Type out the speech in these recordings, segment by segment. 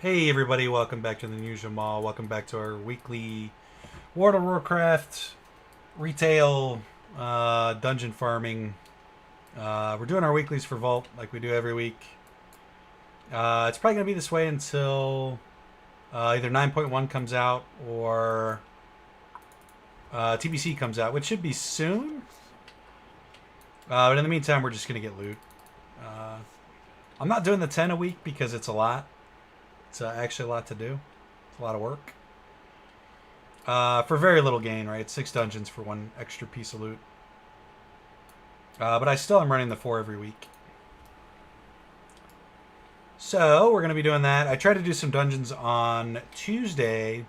Hey everybody, welcome back to the Unusual Mall. Welcome back to our weekly World of Warcraft retail dungeon farming. We're doing our weeklies for Vault like we do every week. It's probably going to be this way until either 9.1 comes out or TBC comes out, which should be soon. But in the meantime, we're just going to get loot. Uh, I'm not doing the 10 a week because it's a lot. It's actually a lot to do. It's a lot of work. For very little gain, right? 6 dungeons for one extra piece of loot. But I still am running the 4 every week. So we're going to be doing that. I tried to do some dungeons on Tuesday,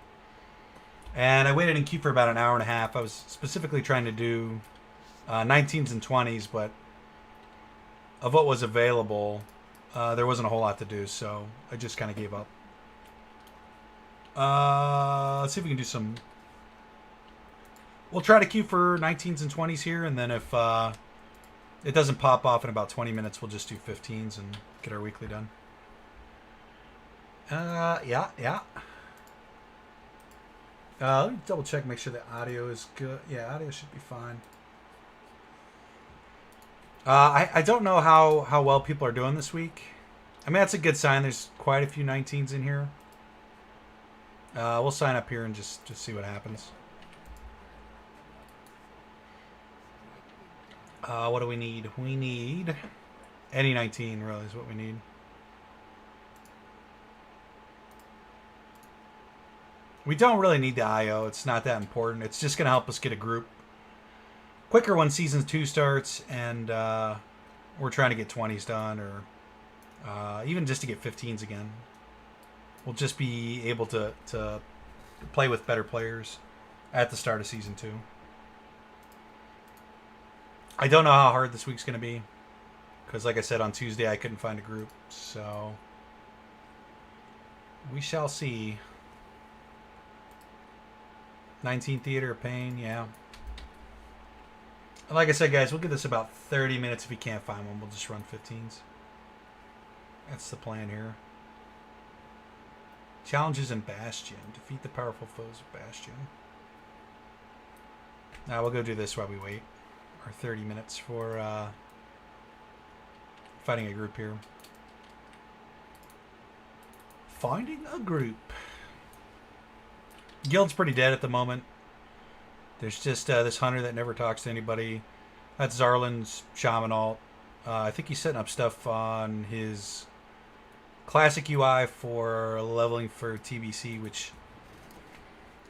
and I waited in queue for about an hour and a half. I was specifically trying to do 19s and 20s, but of what was available, there wasn't a whole lot to do, so I just kind of gave up. Let's see if we can do some. We'll try to queue for 19s and 20s here, and then if it doesn't pop off in about 20 minutes, we'll just do 15s and get our weekly done. Yeah. Let me double check, make sure the audio is good. Yeah, audio should be fine. I don't know how well people are doing this week. I mean, that's a good sign. There's quite a few 19s in here. We'll sign up here and just see what happens. What do we need? We need any 19, really, is what we need. We don't really need the IO. It's not that important. It's just going to help us get a group quicker when Season 2 starts, and we're trying to get 20s done, or even just to get 15s again. We'll just be able to play with better players at the start of Season 2. I don't know how hard this week's going to be, because like I said, on Tuesday I couldn't find a group, so we shall see. 19 Theater of Pain, yeah. Like I said, guys, we'll give this about 30 minutes. If we can't find one, we'll just run 15s. That's the plan here. Challenges in Bastion. Defeat the powerful foes of Bastion. Now we'll go do this while we wait. Our 30 minutes for fighting a group here. Finding a group. Guild's pretty dead at the moment. There's just this hunter that never talks to anybody. That's Zarlin's Shaman alt. I think he's setting up stuff on his classic UI for leveling for TBC, which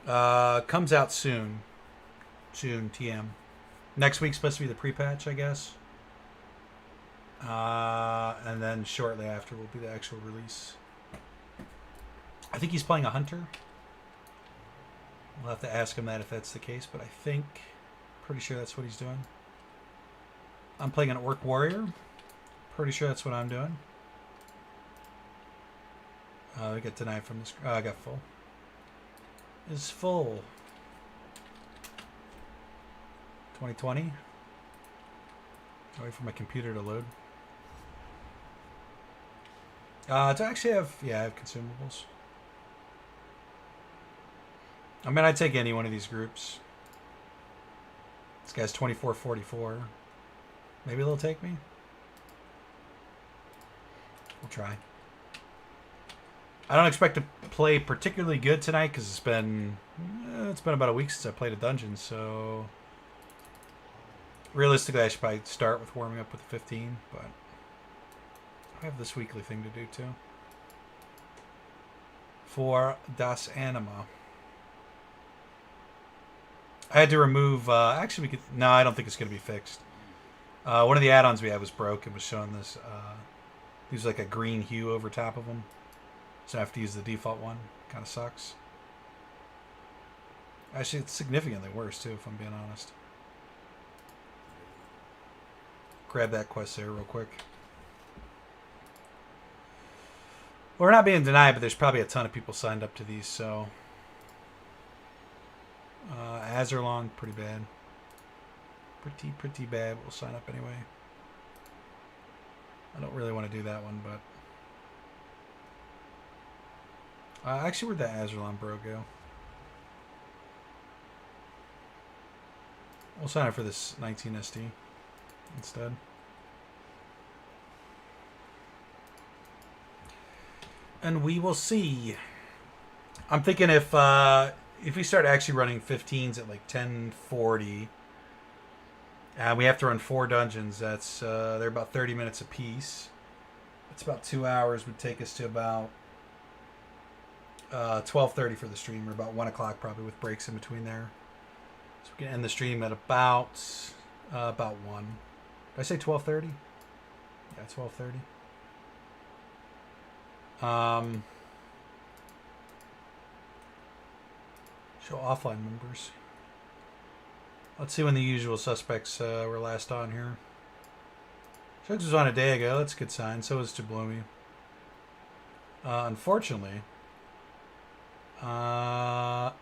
comes out soon. Soon, TM. Next week's supposed to be the pre-patch, I guess. And then shortly after will be the actual release. I think he's playing a hunter. We'll have to ask him that if that's the case, but I think, pretty sure that's what he's doing. I'm playing an Orc Warrior. Pretty sure that's what I'm doing. I got denied from this. I got full. Is full. 2020. Wait for my computer to load. To actually have, yeah, I have consumables. I mean, I'd take any one of these groups. This guy's 2444. Maybe they'll take me. We'll try. I don't expect to play particularly good tonight because it's been about a week since I played a dungeon. So realistically, I should probably start with warming up with a 15. But I have this weekly thing to do too. For Das Anima. I had to remove. Actually, we could. No, I don't think it's going to be fixed. One of the add-ons we had was broke. It was showing this. There's like a green hue over top of them, so I have to use the default one. Kind of sucks. Actually, it's significantly worse too, if I'm being honest. Grab that quest there real quick. Well, we're not being denied, but there's probably a ton of people signed up to these, so. Azerlong, pretty bad. Pretty bad. We'll sign up anyway. I don't really want to do that one, but Actually, where'd that Azerlon bro go? We'll sign up for this 19 SD instead. And we will see. I'm thinking if we start actually running 15s at like 1040, we have to run 4 dungeons. That's they're about 30 minutes apiece. It's about 2 hours. Would take us to about 12:30 for the stream, or about 1 o'clock probably with breaks in between there. So we can end the stream at about 1. Did I say 12:30? Yeah, 12:30. Show offline members. Let's see when the usual suspects were last on here. Shugs was on a day ago. That's a good sign. So was Jabloomy. Unfortunately, I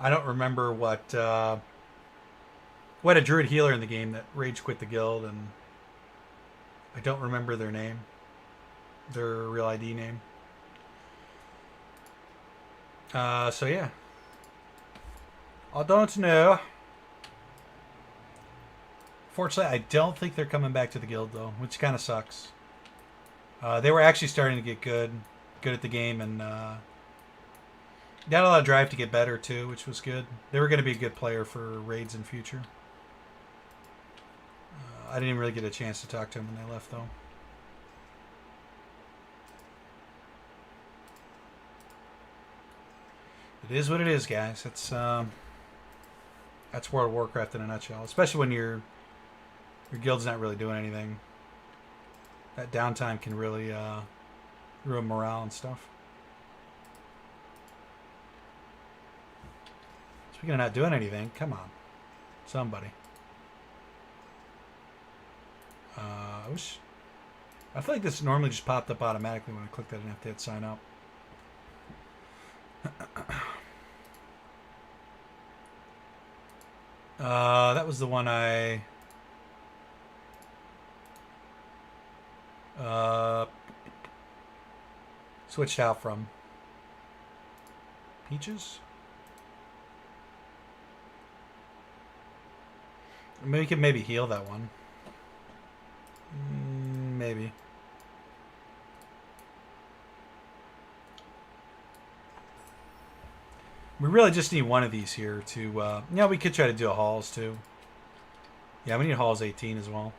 don't remember what a druid healer in the game that rage quit the guild, and I don't remember their name, their real ID name. So yeah, I don't know. Fortunately, I don't think they're coming back to the guild though, which kind of sucks. They were actually starting to get good at the game, and got a lot of drive to get better too, which was good. They were going to be a good player for raids in future. I didn't even really get a chance to talk to them when they left though. It is what it is, guys. That's World of Warcraft in a nutshell. Especially when your guild's not really doing anything. That downtime can really ruin morale and stuff. Speaking of not doing anything, come on, somebody. I feel like this normally just popped up automatically when I clicked that. I didn't have to hit sign up. That was the one I switched out from. Peaches? Maybe we can heal that one. Maybe. We really just need one of these here to... yeah, we could try to do a Halls too. Yeah, we need Halls 18 as well.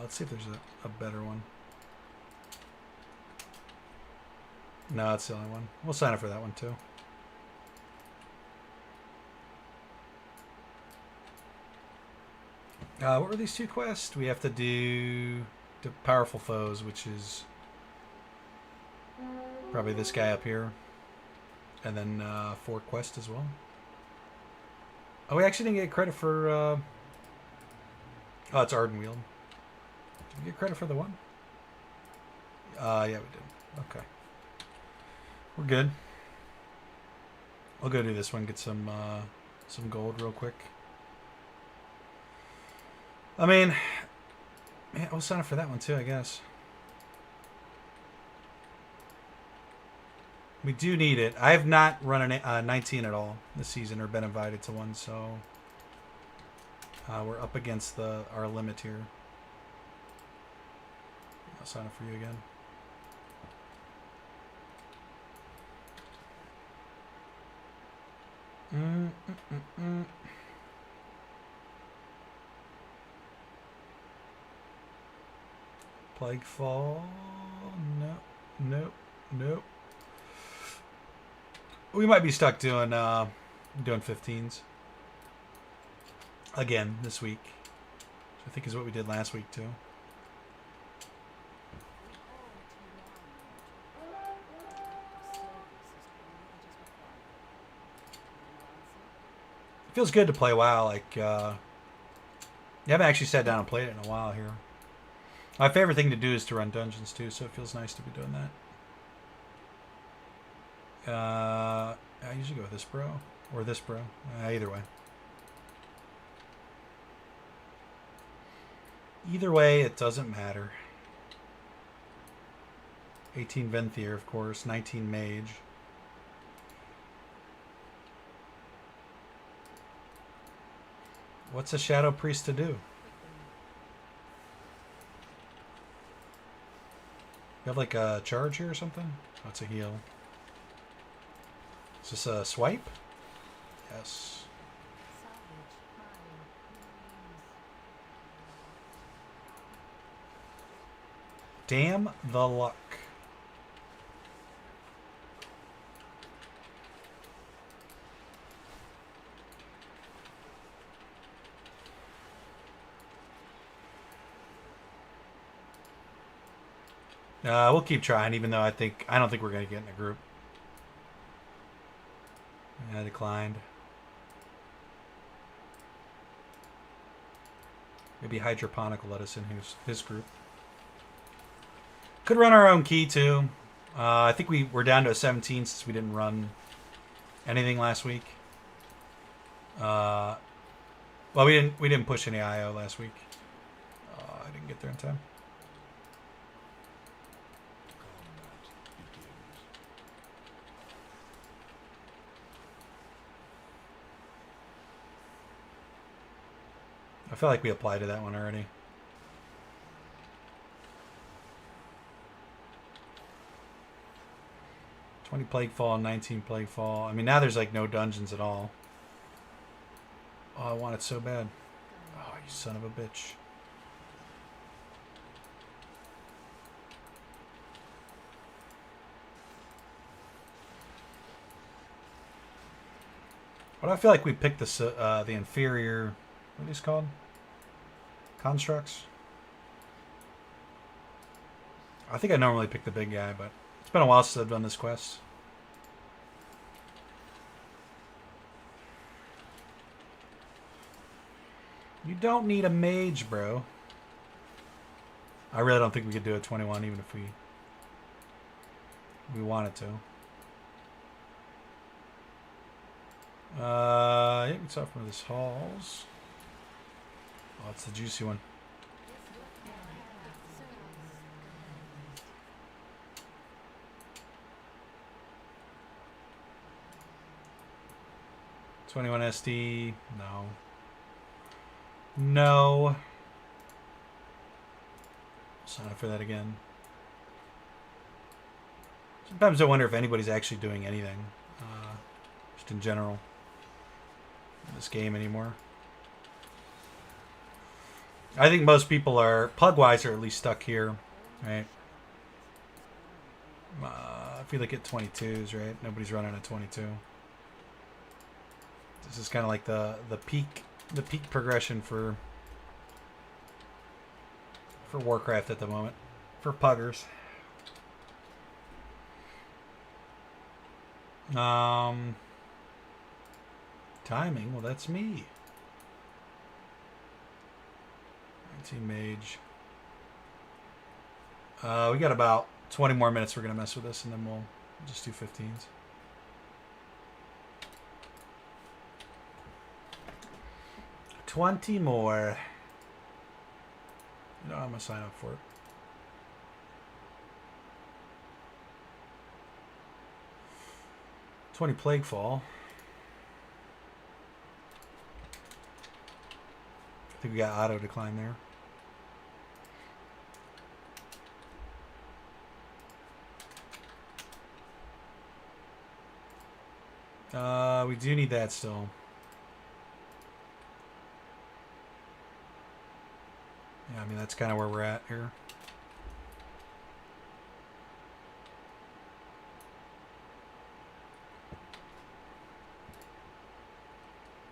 Let's see if there's a better one. No, that's the only one. We'll sign up for that one too. What were these 2 quests? We have to do the Powerful Foes, which is probably this guy up here. And then 4 quests as well. Oh, we actually didn't get credit for... oh, it's Ardenweald. Did we get credit for the one? Yeah, we did. Okay. We're good. I'll go do this one, get some gold real quick. I mean, yeah, we'll sign up for that one too, I guess. We do need it. I have not run a 19 at all this season or been invited to one, so we're up against our limit here. I'll sign up for you again. Plague Fall. No. We might be stuck doing 15s again this week, which I think is what we did last week too. It feels good to play WoW. Like you haven't actually sat down and played it in a while here. My favorite thing to do is to run dungeons too, so it feels nice to be doing that. I usually go with this bro or this bro. Either way. Either way, it doesn't matter. 18 Venthyr, of course. 19 Mage. What's a Shadow Priest to do? You have like a charge here or something? Oh, it's a heal. Is this a swipe? Yes. Damn the luck. We'll keep trying, even though I don't think we're gonna get in a group. I declined. Maybe Hydroponic will let us in his group. Could run our own key too. I think we're down to a 17 since we didn't run anything last week. Well, we didn't push any IO last week. I didn't get there in time. I feel like we applied to that one already. $20 Plaguefall, 19 Plaguefall. I mean, now there's like no dungeons at all. Oh, I want it so bad. Oh, you son of a bitch. But I feel like we picked the inferior... What are these called? Constructs? I think I normally pick the big guy, but it's been a while since I've done this quest. You don't need a mage, bro. I really don't think we could do a 21 even if we wanted to. Yeah, we can start from this halls. Oh, it's the juicy one. $21 SD. No. No. Sign up for that again. Sometimes I wonder if anybody's actually doing anything. Just in general. In this game anymore. I think most people are, Pugwise are at least stuck here, right? I feel like at 22s, right? Nobody's running a 22. This is kind of like the peak progression for Warcraft at the moment, for puggers. Timing, well that's me. 19 Mage. We got about 20 more minutes we're going to mess with this, and then we'll just do 15s. $20 more. You know, I'm going to sign up for it. $20 Plaguefall. I think we got auto decline there. We do need that still. Yeah, I mean, that's kind of where we're at here.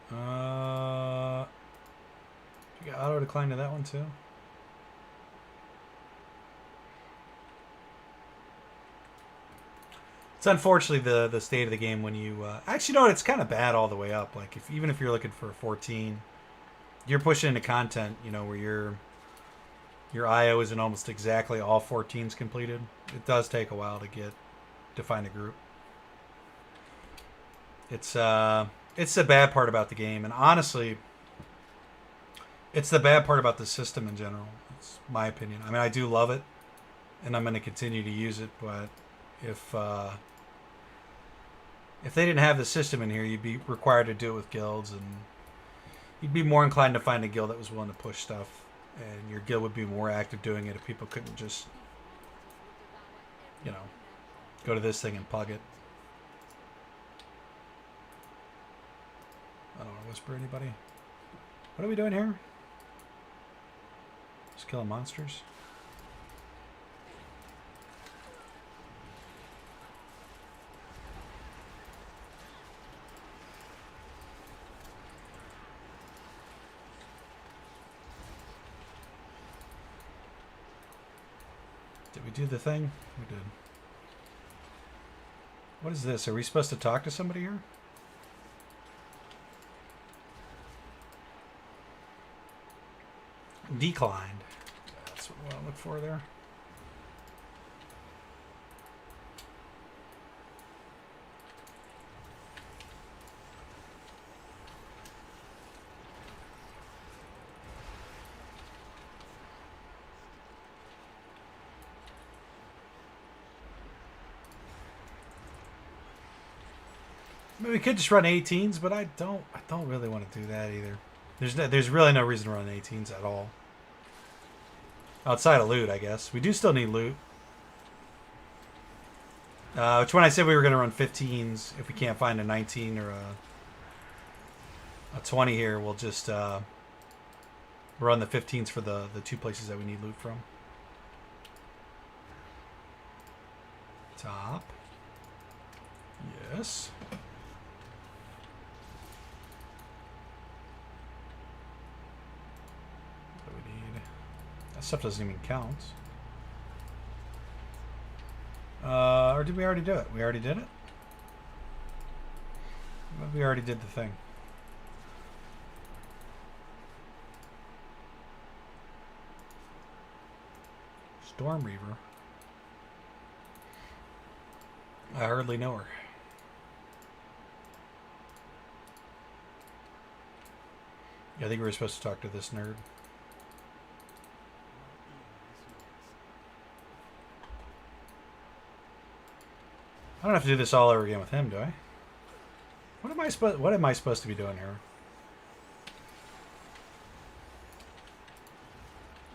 You got auto decline to that one too. It's unfortunately the state of the game when you actually, you know what, it's kind of bad all the way up. Like even if you're looking for 14, you're pushing into content, you know, where your IO isn't almost exactly all 14s completed. It does take a while to find a group. It's the bad part about the game, and honestly, it's the bad part about the system in general. It's my opinion. I mean, I do love it. and I'm going to continue to use it. But if they didn't have the system in here, you'd be required to do it with guilds, and you'd be more inclined to find a guild that was willing to push stuff, and your guild would be more active doing it if people couldn't just, you know, go to this thing and plug it. I don't want to whisper anybody. What are we doing here? Just killing monsters? Did we do the thing? We did. What is this? Are we supposed to talk to somebody here? Declined. That's what I look for there. I mean, we could just run 18s, but I don't really want to do that either. There's really no reason to run 18s at all. Outside of loot, I guess. We do still need loot. Which when I said we were going to run 15s, if we can't find a 19 or a 20 here, we'll just run the 15s for the two places that we need loot from. Top. Yes. That stuff doesn't even count. Or did we already do it? We already did it? Maybe we already did the thing. Storm Reaver. I hardly know her. Yeah, I think we were supposed to talk to this nerd. I don't have to do this all over again with him, do I? What am I supposed to be doing here?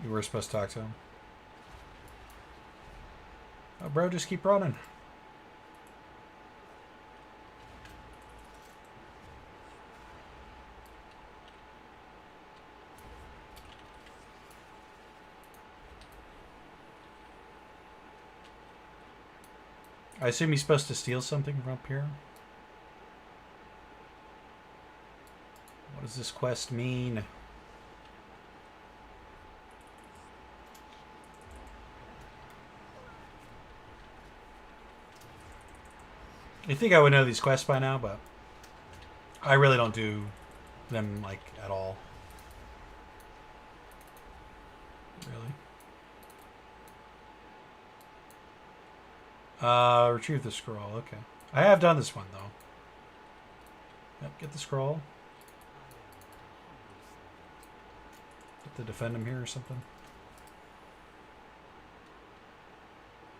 You were supposed to talk to him. Oh, bro, just keep running. I assume he's supposed to steal something from up here. What does this quest mean? I think I would know these quests by now, but I really don't do them, like, at all. Really? Retrieve the scroll. Okay. I have done this one, though. Yep, get the scroll. Have to defend him here or something.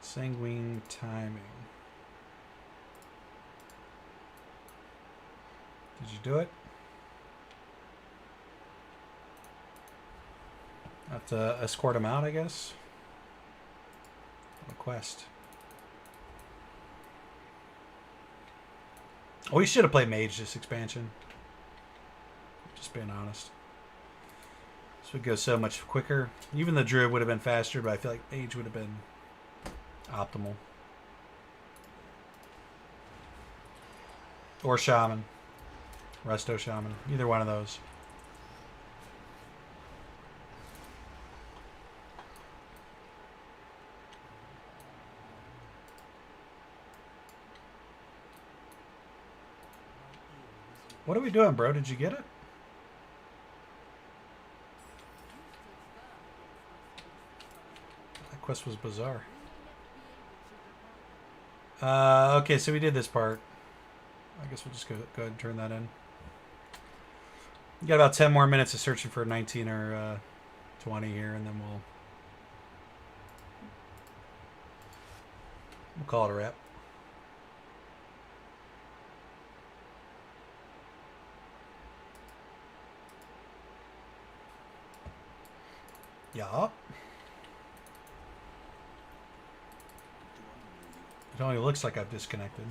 Sanguine timing. Did you do it? Have to escort him out, I guess. A quest. Oh, we should have played Mage this expansion. Just being honest. This would go so much quicker. Even the Druid would have been faster, but I feel like Mage would have been optimal. Or Shaman. Resto Shaman. Either one of those. What are we doing, bro? Did you get it? That quest was bizarre. Okay, so we did this part. I guess we'll just go ahead and turn that in. We got about 10 more minutes of searching for a 19 or 20 here, and then we'll We'll call it a wrap. Yeah. It only looks like I've disconnected.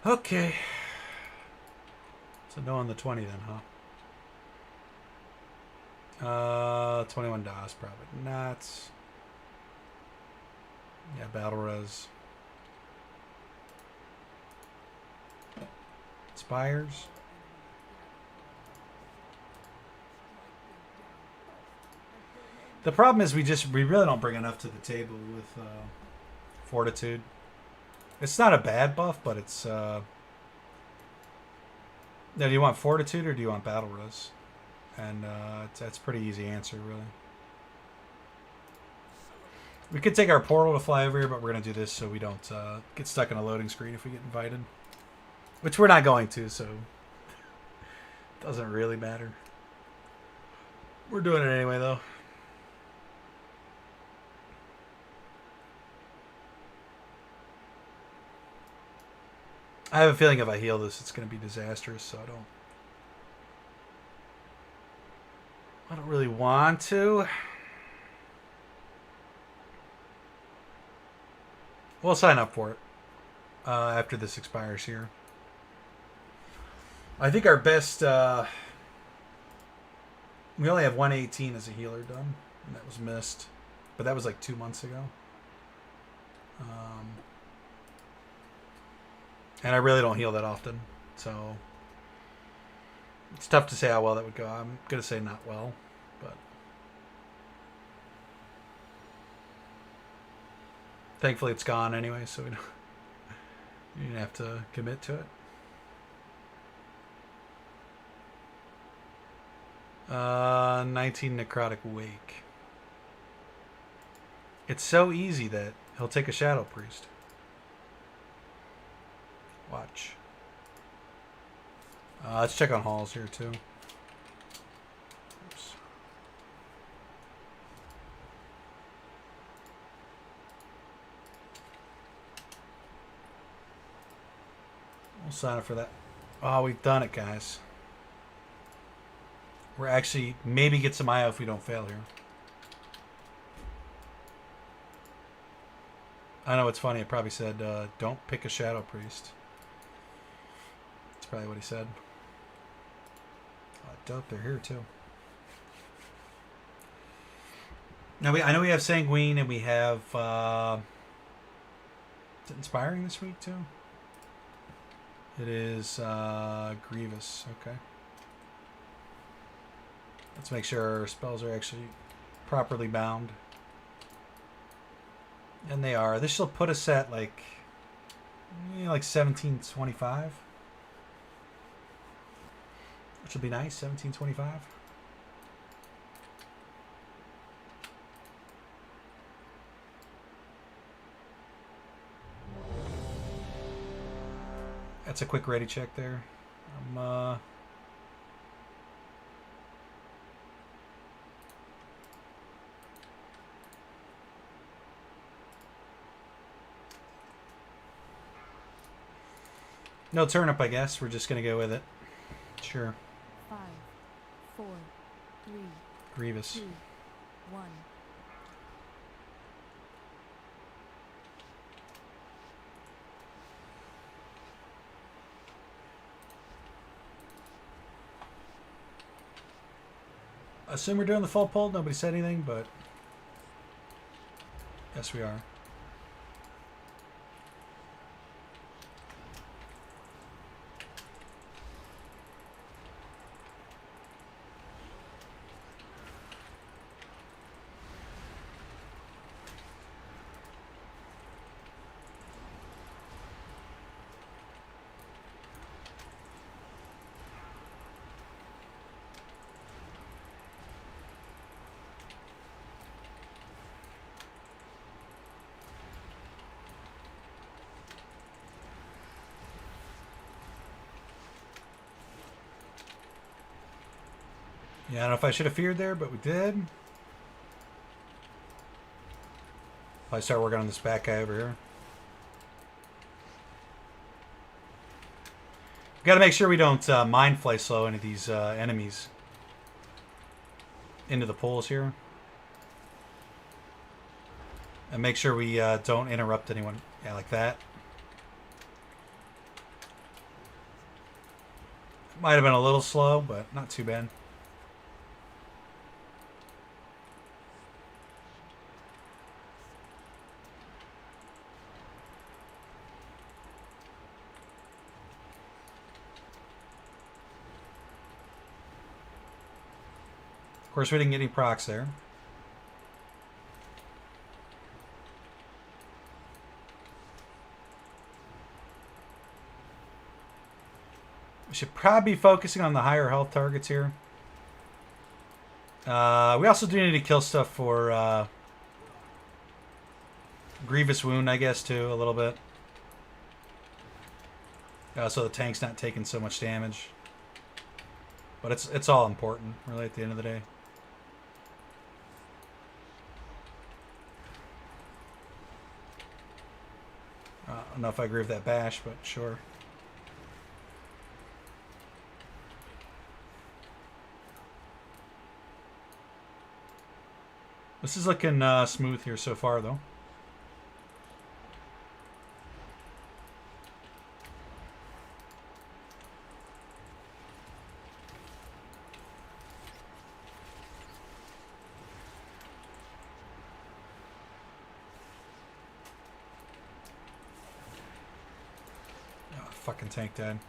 Okay. So no on the 20 then, huh? 21 DOS probably not. Yeah, battle res. Spires. The problem is we really don't bring enough to the table with Fortitude. It's not a bad buff, but it's now, do you want Fortitude or do you want Battle Res? And that's a pretty easy answer, really. We could take our portal to fly over here, but we're going to do this so we don't get stuck in a loading screen if we get invited. Which we're not going to, so it doesn't really matter. We're doing it anyway, though. I have a feeling if I heal this, it's going to be disastrous, so I don't really want to. We'll sign up for it after this expires here. I think our best... we only have 118 as a healer done, and that was missed. But that was like 2 months ago. And I really don't heal that often, so it's tough to say how well that would go. I'm going to say not well, but thankfully it's gone anyway, so you don't have to commit to it. 19 Necrotic Wake. It's so easy that he'll take a Shadow Priest. Watch. Let's check on halls here too. Oops. We'll sign up for that. Oh, we've done it, guys. We're actually maybe get some IO if we don't fail here. I know it's funny. It probably said, don't pick a Shadow Priest. That's probably what he said. Dope, they're here too. Now I know we have Sanguine and we have is it Inspiring this week too? It is Grievous. Okay. Let's make sure our spells are actually properly bound. And they are. This will put us at like 1725. Which will be nice, 1725. That's a quick ready check there. No turnip, I guess. We're just going to go with it. Sure. 5, 4, 3, Grievous. 2, 1. Assume we're doing the full pull. Nobody said anything, but yes, we are. Yeah, I don't know if I should have feared there, but we did. Probably start working on this back guy over here. Got to make sure we don't mind fly slow into these enemies. Into the pools here. And make sure we don't interrupt anyone. Yeah, like that. Might have been a little slow, but not too bad. Of course, we didn't get any procs there. We should probably be focusing on the higher health targets here. We also do need to kill stuff for grievous wound, I guess, too, a little bit. So the tank's not taking so much damage. But it's all important, really, at the end of the day. I don't know if I agree with that bash, but sure. This is looking smooth here so far, though. Oh, fucking tank dead.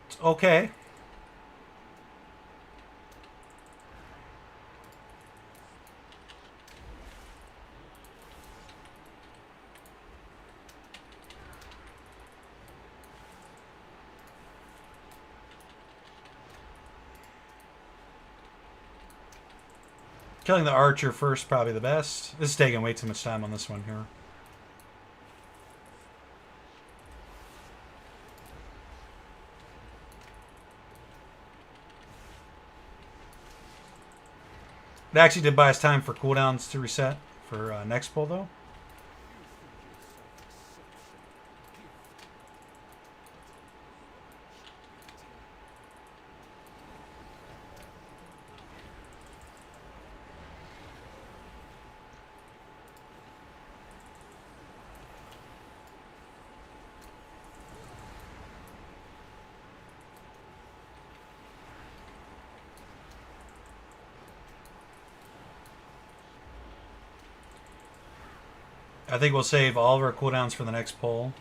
It's okay. Killing the archer first, probably the best. This is taking way too much time on this one here. It actually did buy us time for cooldowns to reset for next pull, though. I think we'll save all of our cooldowns for the next pull.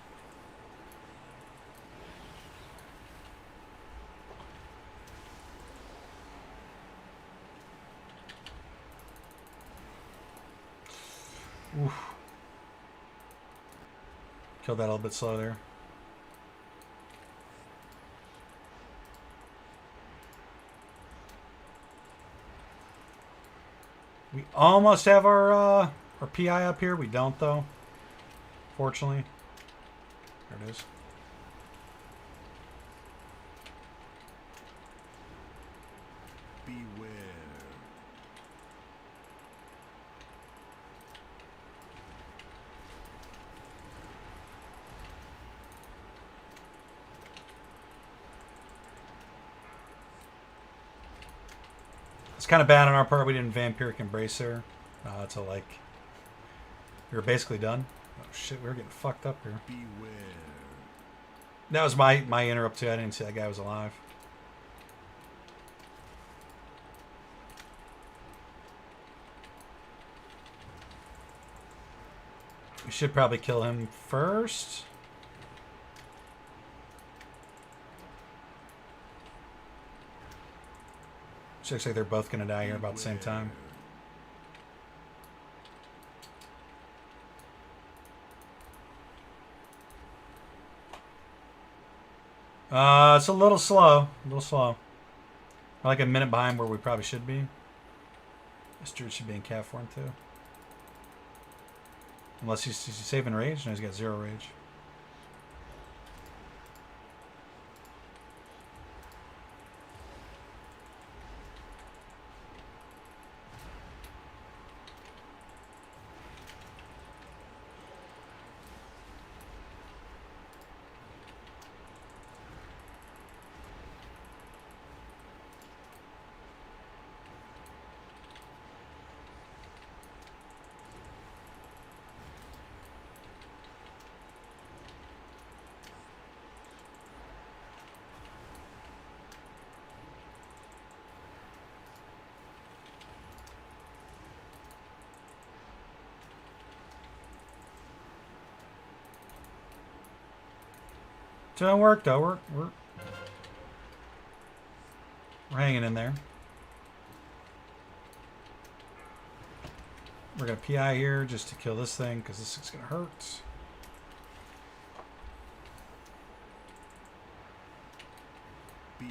Oof. Killed that a little bit slow there. We almost have our PI up here. We don't, though. Fortunately. There it is. Beware. It's kind of bad on our part. We didn't Vampiric Embrace there. Until, like, we were basically done. Oh, shit. We were getting fucked up here. Beware. That was my interrupt, too. I didn't see that guy was alive. We should probably kill him first. Looks like they're both going to die here about the same time. It's a little slow. A little slow. We're like a minute behind where we probably should be. This dude should be in cat form too. Unless he's saving rage. No, he's got 0 rage. Doing work though. We're hanging in there. We're gonna PI here just to kill this thing because this is gonna hurt. Beware.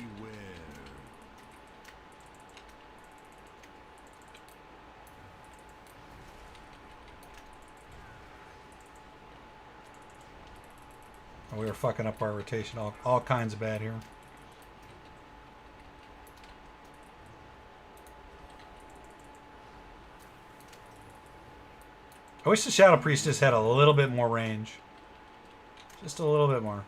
Oh, we were fucking up our rotation. All kinds of bad here. I wish the Shadow Priestess had a little bit more range. Just a little bit more.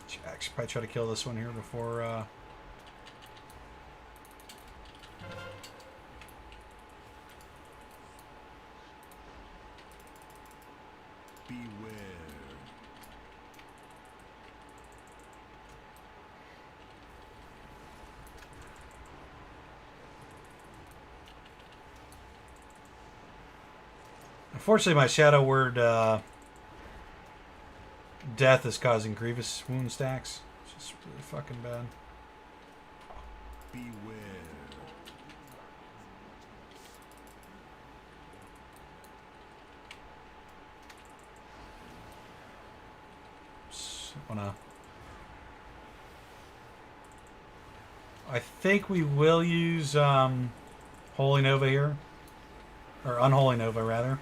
I should probably try to kill this one here before... Beware. Unfortunately, my Shadow Word death is causing grievous wound stacks. It's just really fucking bad. Beware. I think we will use Holy Nova here. Or Unholy Nova, rather.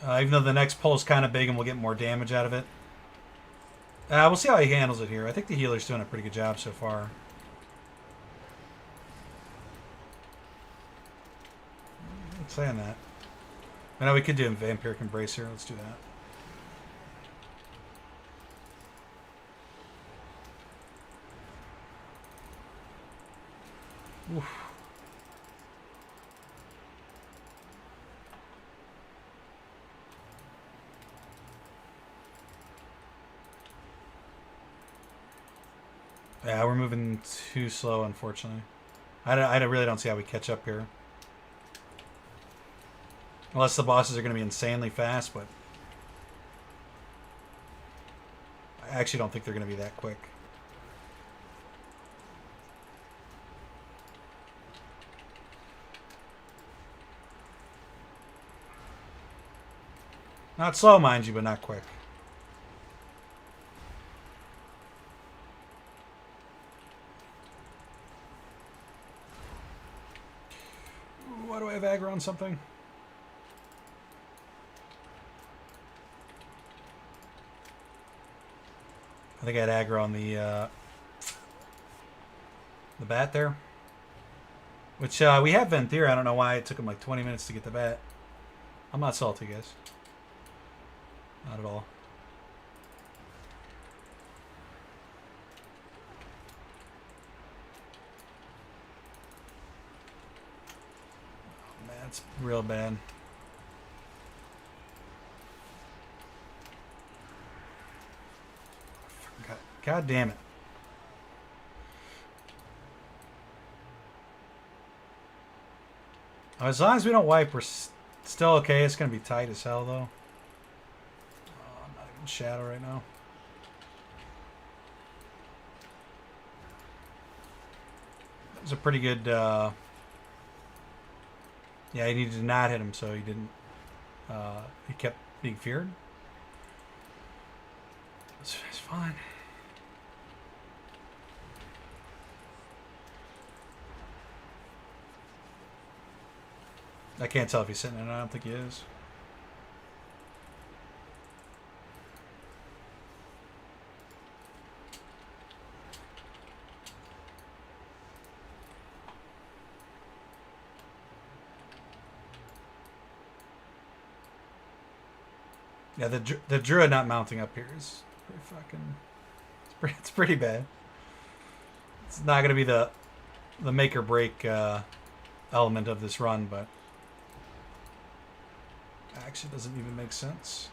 Even though the next pull is kind of big and we'll get more damage out of it. We'll see how he handles it here. I think the healer's doing a pretty good job so far. I'm saying that. I know we could do a Vampiric Embrace here. Let's do that. Oof. Yeah, we're moving too slow, unfortunately. I really don't see how we catch up here. Unless the bosses are going to be insanely fast, but... I actually don't think they're going to be that quick. Not slow, mind you, but not quick. Why do I have aggro on something? I think I had aggro on the bat there. Which we have Venthira. I don't know why it took him like 20 minutes to get the bat. I'm not salty, guys. Not at all. Oh, man, it's real bad. God damn it. As long as we don't wipe, we're still okay. It's going to be tight as hell, though. Oh, I'm not even shadow right now. That was a pretty good... Yeah, he needed to not hit him, so he didn't... he kept being feared. It's fine. I can't tell if he's sitting in it. I don't think he is. Yeah, the druid not mounting up here is pretty fucking... It's pretty bad. It's not going to be the make or break element of this run, but... Actually doesn't even make sense.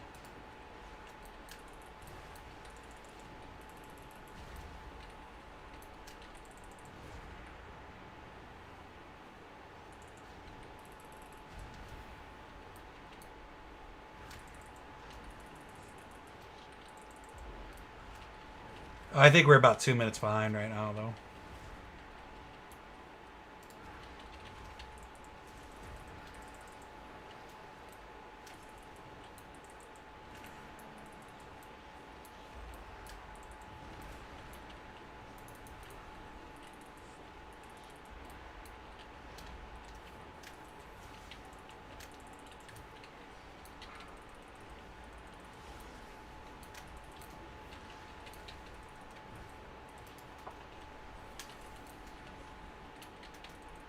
I think we're about 2 minutes behind right now, though.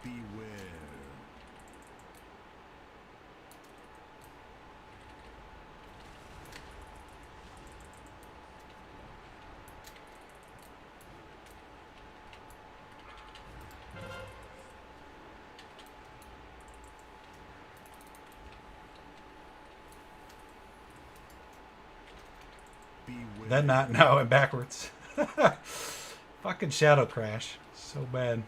Beware. Beware. Then not, no, and backwards. Fucking Shadow Crash. So bad.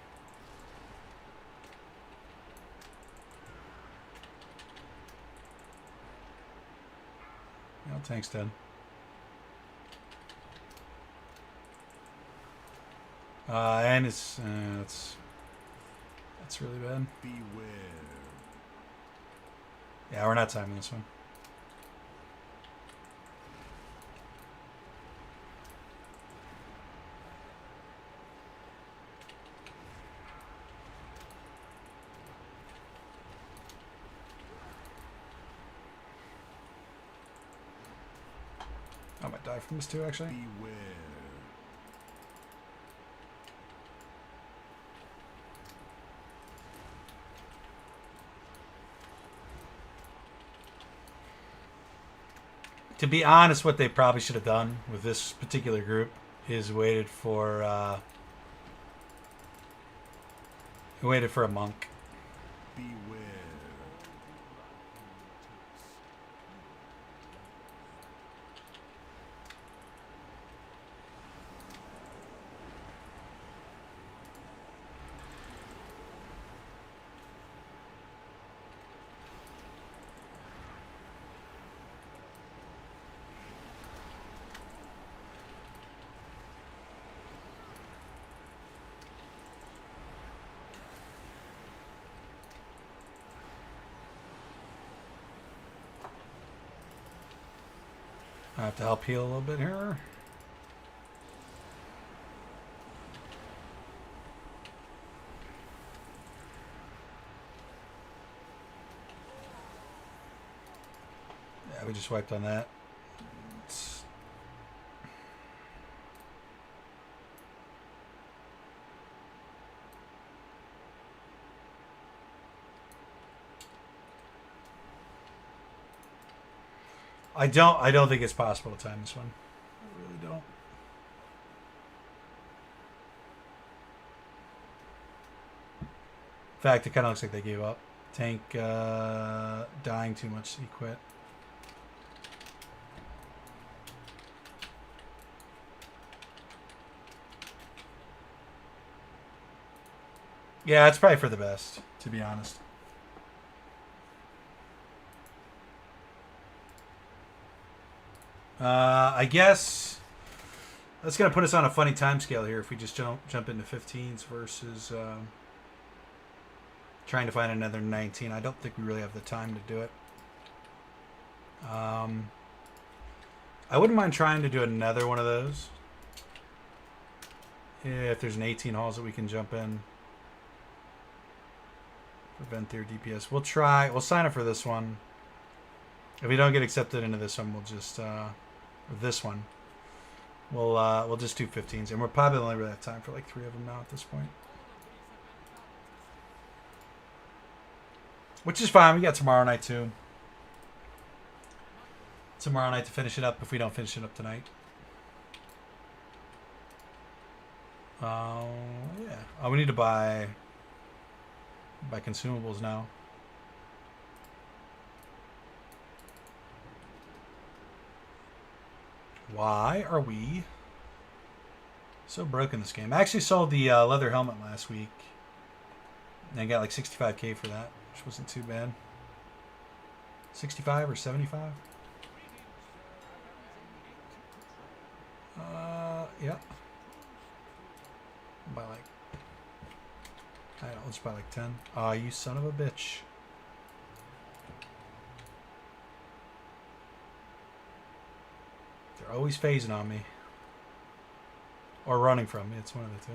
No, tank's dead. And it's that's really bad. Beware. Yeah, we're not timing this one. I might die from this too, actually. Beware. To be honest, what they probably should have done with this particular group is waited for a monk. Beware. I have to help heal a little bit here. Yeah, we just wiped on that. I don't think it's possible to time this one. I really don't. In fact, it kind of looks like they gave up. Tank dying too much. He quit. Yeah, it's probably for the best, to be honest. I guess that's gonna put us on a funny time scale here if we just jump into 15s versus trying to find another 19. I don't think we really have the time to do it. I wouldn't mind trying to do another one of those if there's an 18 halls that we can jump in. Prevent their DPS. We'll try. We'll sign up for this one. If we don't get accepted into this one, we'll just this one. We'll just do 15s, and we're probably only really have time for like 3 of them now at this point, which is fine. We got tomorrow night too. Tomorrow night to finish it up if we don't finish it up tonight. Yeah. Oh, we need to buy consumables now. Why are we so broke in this game? I actually sold the leather helmet last week. And I got like 65k for that, which wasn't too bad. 65 or 75? Yeah. Buy like... I don't know, let's buy like 10. Aw, you son of a bitch. They're always phasing on me. Or running from me. It's one of the two.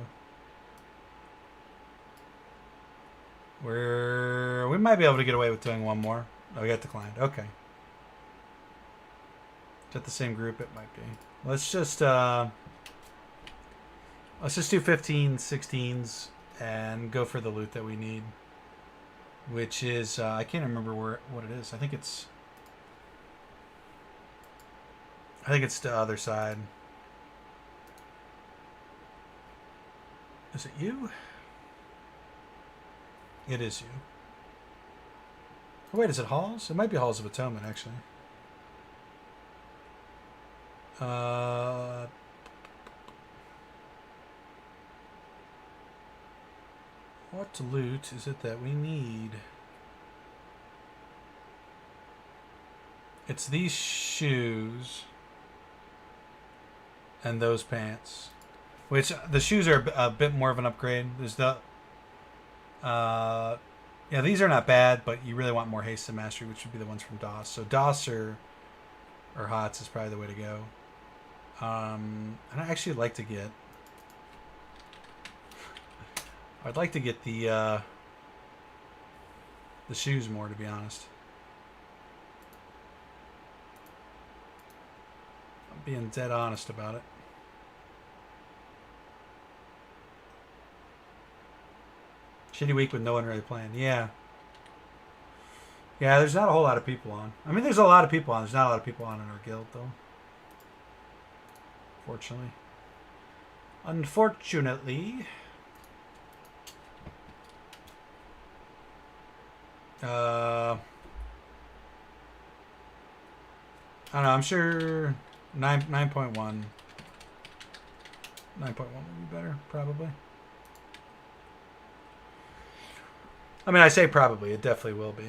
We might be able to get away with doing one more. Oh, we got declined. Okay. Is that the same group? It might be. Let's just do 15, 16s and go for the loot that we need. Which is I can't remember what it is. I think it's the other side. Is it you? It is you. Oh, wait, is it Halls? It might be Halls of Atonement, actually. What loot is it that we need? It's these shoes and those pants. Which, the shoes are a bit more of an upgrade. There's the... yeah, these are not bad, but you really want more haste and mastery, which would be the ones from DOS. So DOS or HOTS is probably the way to go. And I actually like to get... I'd like to get the shoes more, to be honest. I'm being dead honest about it. Shitty week with no one really playing. Yeah. Yeah, there's not a whole lot of people on. I mean, there's a lot of people on. There's not a lot of people on in our guild, though. Fortunately. Unfortunately. I don't know. I'm sure 9.1 would be better, probably. I mean, I say probably. It definitely will be.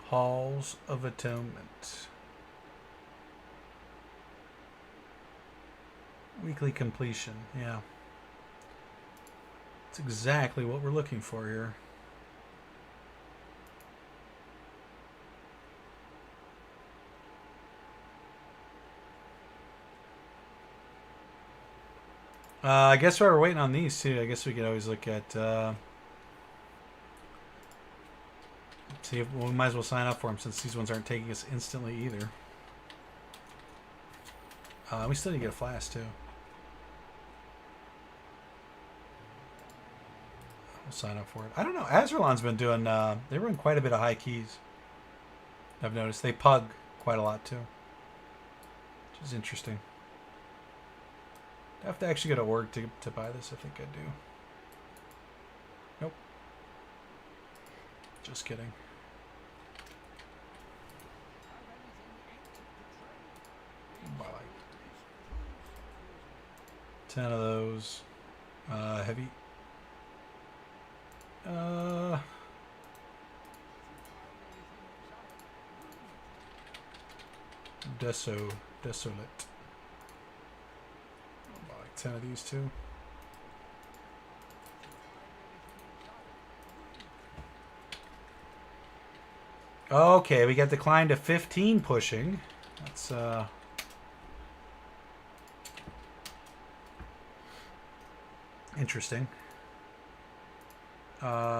Halls of Atonement. Weekly completion. Yeah. That's exactly what we're looking for here. I guess while we're waiting on these too, I guess we could always look at... see if we might as well sign up for them since these ones aren't taking us instantly either. We still need to get a flask too. We'll sign up for it. I don't know. Azerlon's been doing... they run quite a bit of high keys. I've noticed. They pug quite a lot too. Which is interesting. I have to actually go to org to buy this. I think I do. Nope. Just kidding. Buy like 10 of those. Heavy. Desolate. 10 of these too. Okay, we got declined to 15 pushing. That's interesting.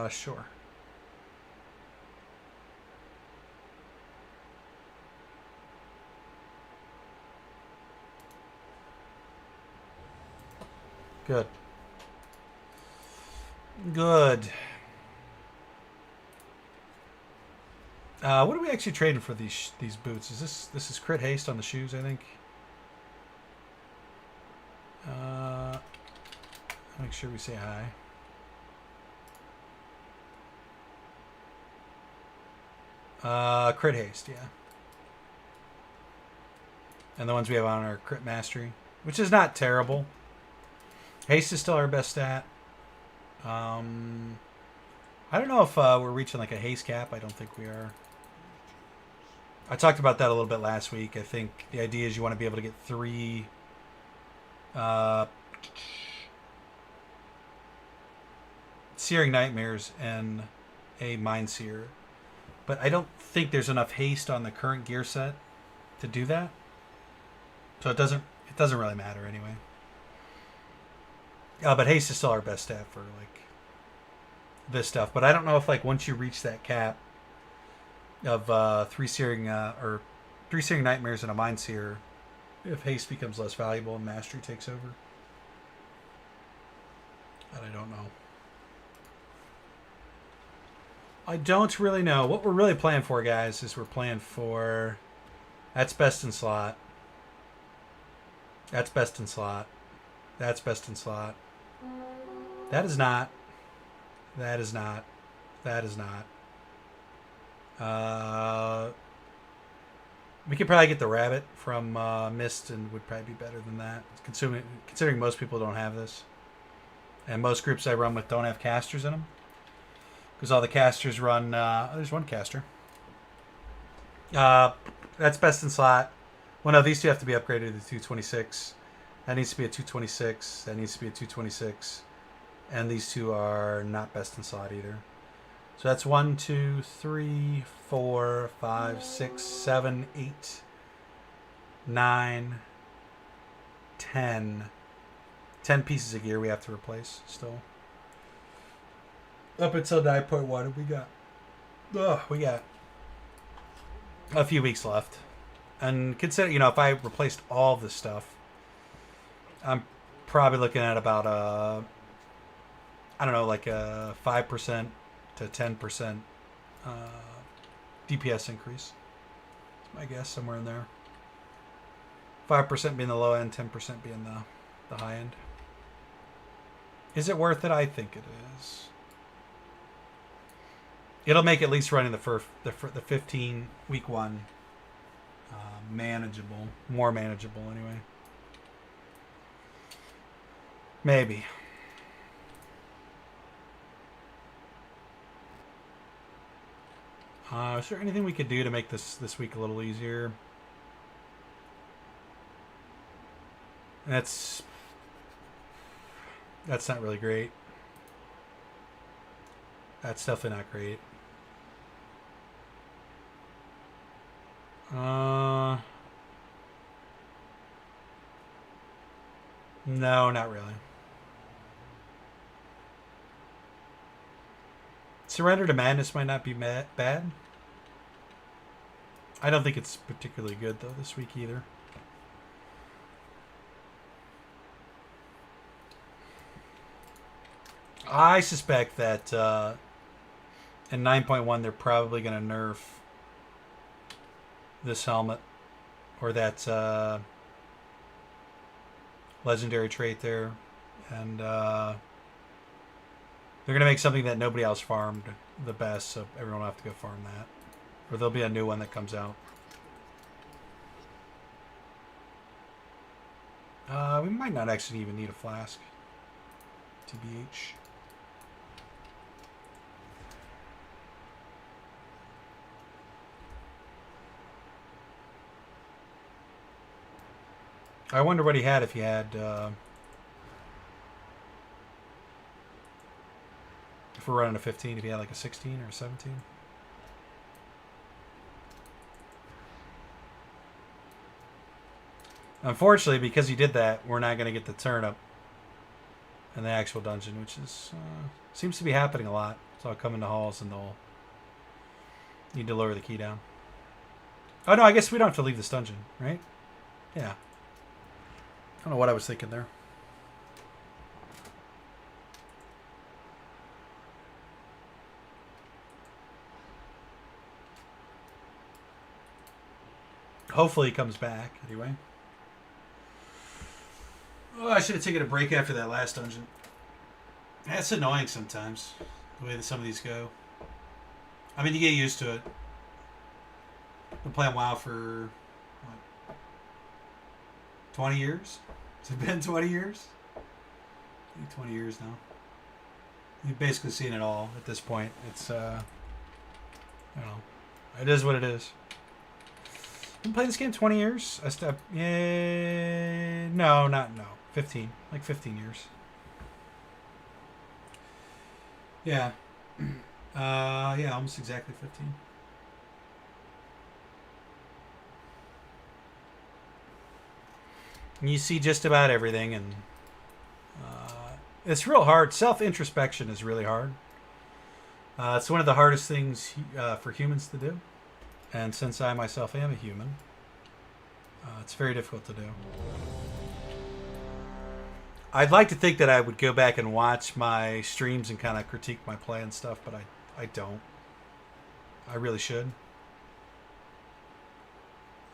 Sure. Good. Good. What are we actually trading for these boots? Is this is crit haste on the shoes, I think. Make sure we say hi. Crit haste, yeah. And the ones we have on are crit mastery, which is not terrible. Haste is still our best stat. I don't know if we're reaching like a haste cap. I don't think we are. I talked about that a little bit last week. I think the idea is you want to be able to get 3 Searing Nightmares and a Mind Seer. But I don't think there's enough haste on the current gear set to do that. So it doesn't really matter anyway. But haste is still our best stat for like this stuff. But I don't know if like once you reach that cap of 3 Searing Nightmares and a Mind Seer, if haste becomes less valuable and mastery takes over. But I don't know. I don't really know. What we're really playing for, guys, is we're playing for... That's best in slot. That's best in slot. That's best in slot. That is not. That is not. That is not. We could probably get the rabbit from Mist and would probably be better than that. Considering most people don't have this. And most groups I run with don't have casters in them. Because all the casters run... there's one caster. That's best in slot. Well, no, these two have to be upgraded to 226. That needs to be a 226. That needs to be a 226. And these two are not best in slot either. So that's 1, 2, 3, 4, 5, 6, 7, 8, 9, 10. 10 pieces of gear we have to replace still. Up until 9.1, we got a few weeks left. And consider, if I replaced all this stuff, I'm probably looking at about I don't know, like a 5% to 10% DPS increase. That's my guess, somewhere in there. 5% being the low end, 10% being the high end. Is it worth it? I think it is. It'll make at least running the 15 week one manageable, more manageable anyway. Maybe. Is there anything we could do to make this week a little easier? That's not really great. That's definitely not great. No, not really. Surrender to Madness might not be bad. I don't think it's particularly good, though, this week either. I suspect that in 9.1 they're probably going to nerf this helmet or that legendary trait there, and they're going to make something that nobody else farmed the best, so everyone will have to go farm that. Or there'll be a new one that comes out. We might not actually even need a flask. TBH. I wonder what he had if he had... if we're running a 15, if he had like a 16 or a 17. Unfortunately, because he did that, we're not going to get the turnip in the actual dungeon, which is seems to be happening a lot. So I'll come into halls and they'll need to lower the key down. Oh no, I guess we don't have to leave this dungeon, right? Yeah. I don't know what I was thinking there. Hopefully he comes back, anyway. Oh, I should have taken a break after that last dungeon. That's annoying sometimes, the way that some of these go. I mean, you get used to it. Been playing WoW for, what, 20 years? Has it been 20 years? I think 20 years now. You've basically seen it all at this point. It's you know, it is what it is. Been playing this game 20 years. I stopped. Yeah, no, 15, like 15 years. Yeah, yeah, almost exactly 15. And you see just about everything, and it's real hard. Self-introspection is really hard. It's one of the hardest things for humans to do. And since I myself am a human, it's very difficult to do. I'd like to think that I would go back and watch my streams and kind of critique my play and stuff, but I don't. I really should.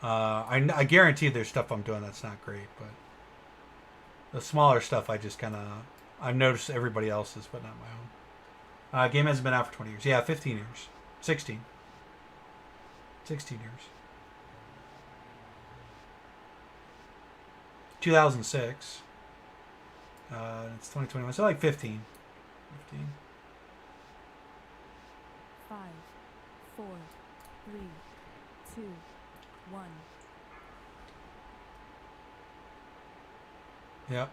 I guarantee there's stuff I'm doing that's not great, but the smaller stuff I just kind of... I've noticed everybody else's, but not my own. Game hasn't been out for 20 years. Yeah, 15 years. 16. 16 years. 2006. It's 2021, so like 15. 15. 5, 4, 3, 2, 1. Yep.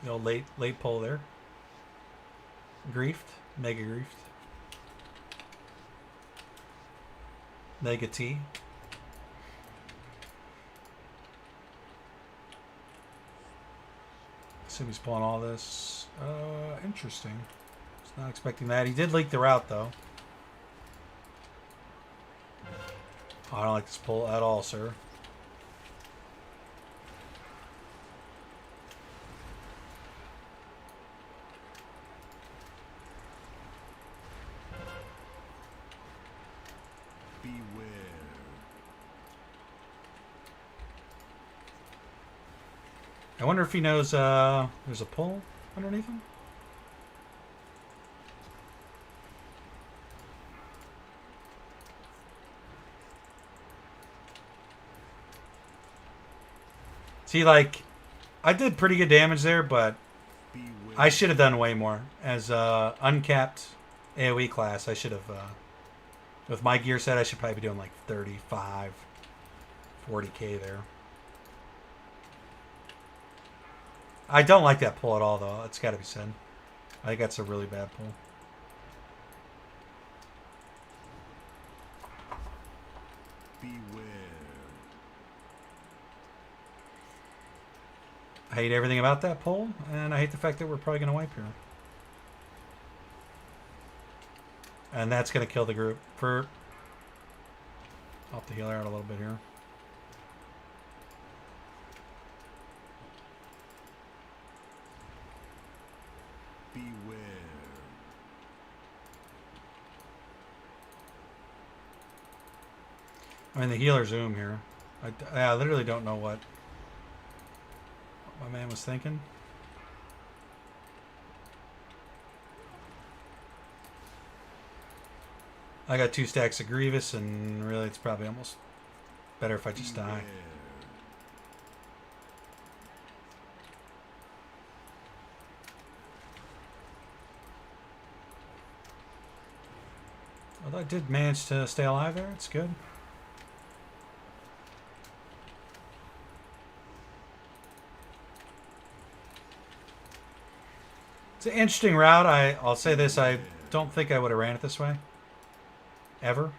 The old late poll there. Griefed. Mega griefed. Mega T. Assume he's pulling all this. Interesting. Was not expecting that. He did leak the route though. Oh, I don't like this pull at all, sir. Beware. I wonder if he knows there's a pull underneath him. See, like, I did pretty good damage there, but Beware. I should have done way more. As uncapped AoE class, I should have, with my gear set, I should probably be doing like 35, 40k there. I don't like that pull at all, though. It's got to be said. I think that's a really bad pull. Beware. I hate everything about that pull, and I hate the fact that we're probably going to wipe here. And that's going to kill the group. I'll have to heal her out a little bit here. Beware. I mean, the healer zoom here. I literally don't know what my man was thinking. I got 2 stacks of Grievous, and really it's probably almost better if I just die. Beware. Although I did manage to stay alive there, it's good. It's an interesting route. I'll say this, I don't think I would have ran it this way. Ever.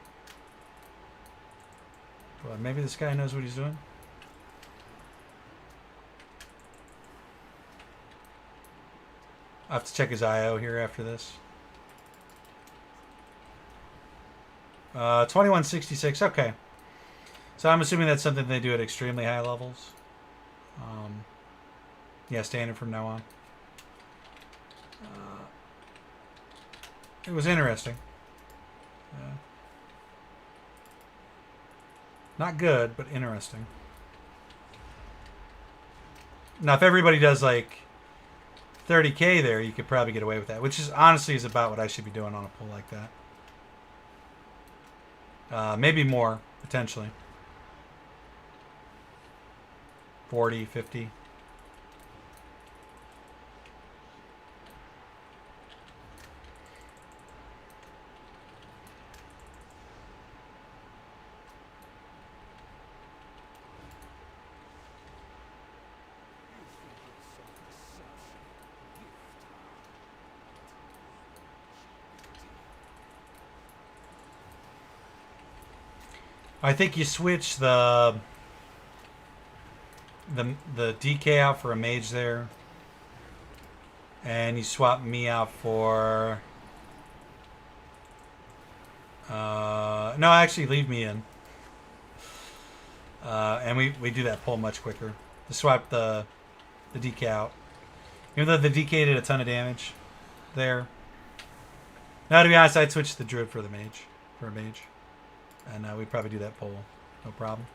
But maybe this guy knows what he's doing. I have to check his IO here after this. 2166, okay. So I'm assuming that's something they do at extremely high levels. Yeah, standard from now on. It was interesting. Not good, but interesting. Now, if everybody does like 30k there, you could probably get away with that, which is honestly is about what I should be doing on a pull like that. Maybe more, potentially. 40, 50. I think you switch the DK out for a mage there, and you swap me out for. No, actually, leave me in. And we do that pull much quicker. To swap the DK out. Even though the DK did a ton of damage there. Now, to be honest, I'd switch the druid for the mage. For a mage. And we'd probably do that pull. No problem.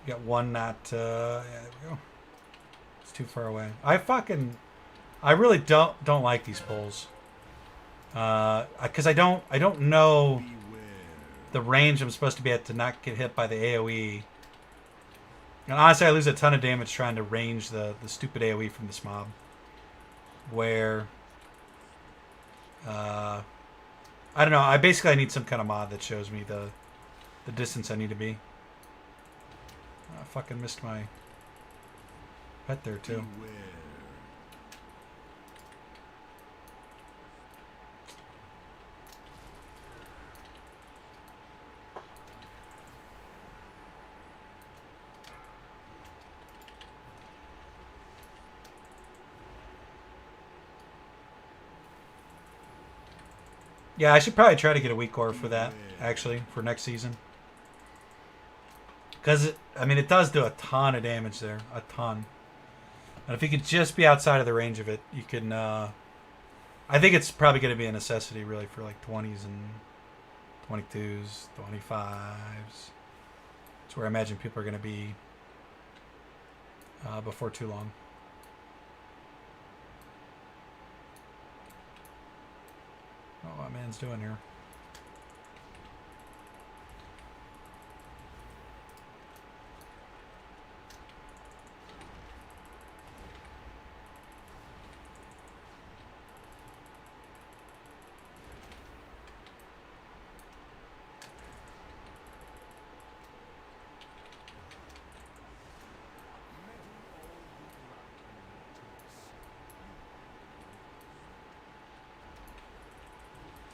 Got one not, yeah, there we go. It's too far away. I really don't like these pulls. Because I don't know Beware. the range I'm supposed to be at to not get hit by the AoE. And honestly, I lose a ton of damage trying to range the stupid AoE from this mob. Where, I don't know. I need some kind of mod that shows me the distance I need to be. I fucking missed my pet there too. Beware. Yeah, I should probably try to get a weak core for that, actually, for next season. Because, it does do a ton of damage there. A ton. And if you could just be outside of the range of it, you can, I think it's probably going to be a necessity, really, for, like, 20s and 22s, 25s. It's where I imagine people are going to be before too long. Oh, what man's doing here?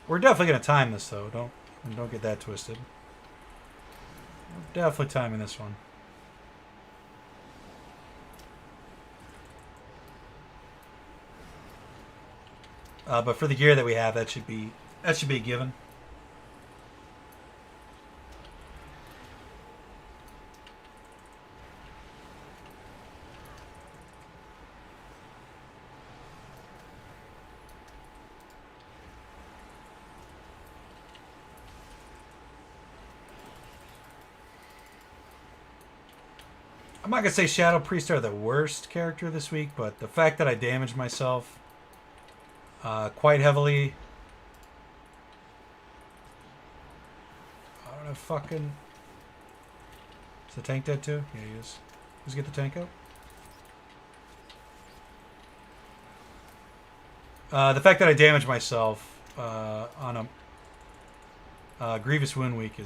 We're definitely going to time this, though. Don't get that twisted. We're definitely timing this one. But for the gear that we have, that should be a given. I'm not gonna say Shadow Priest are the worst character this week, but the fact that I damaged myself quite heavily. I don't know, fucking. Is the tank dead too? Yeah, he is. Let's get the tank out. The fact that I damaged myself on a Grievous Wound week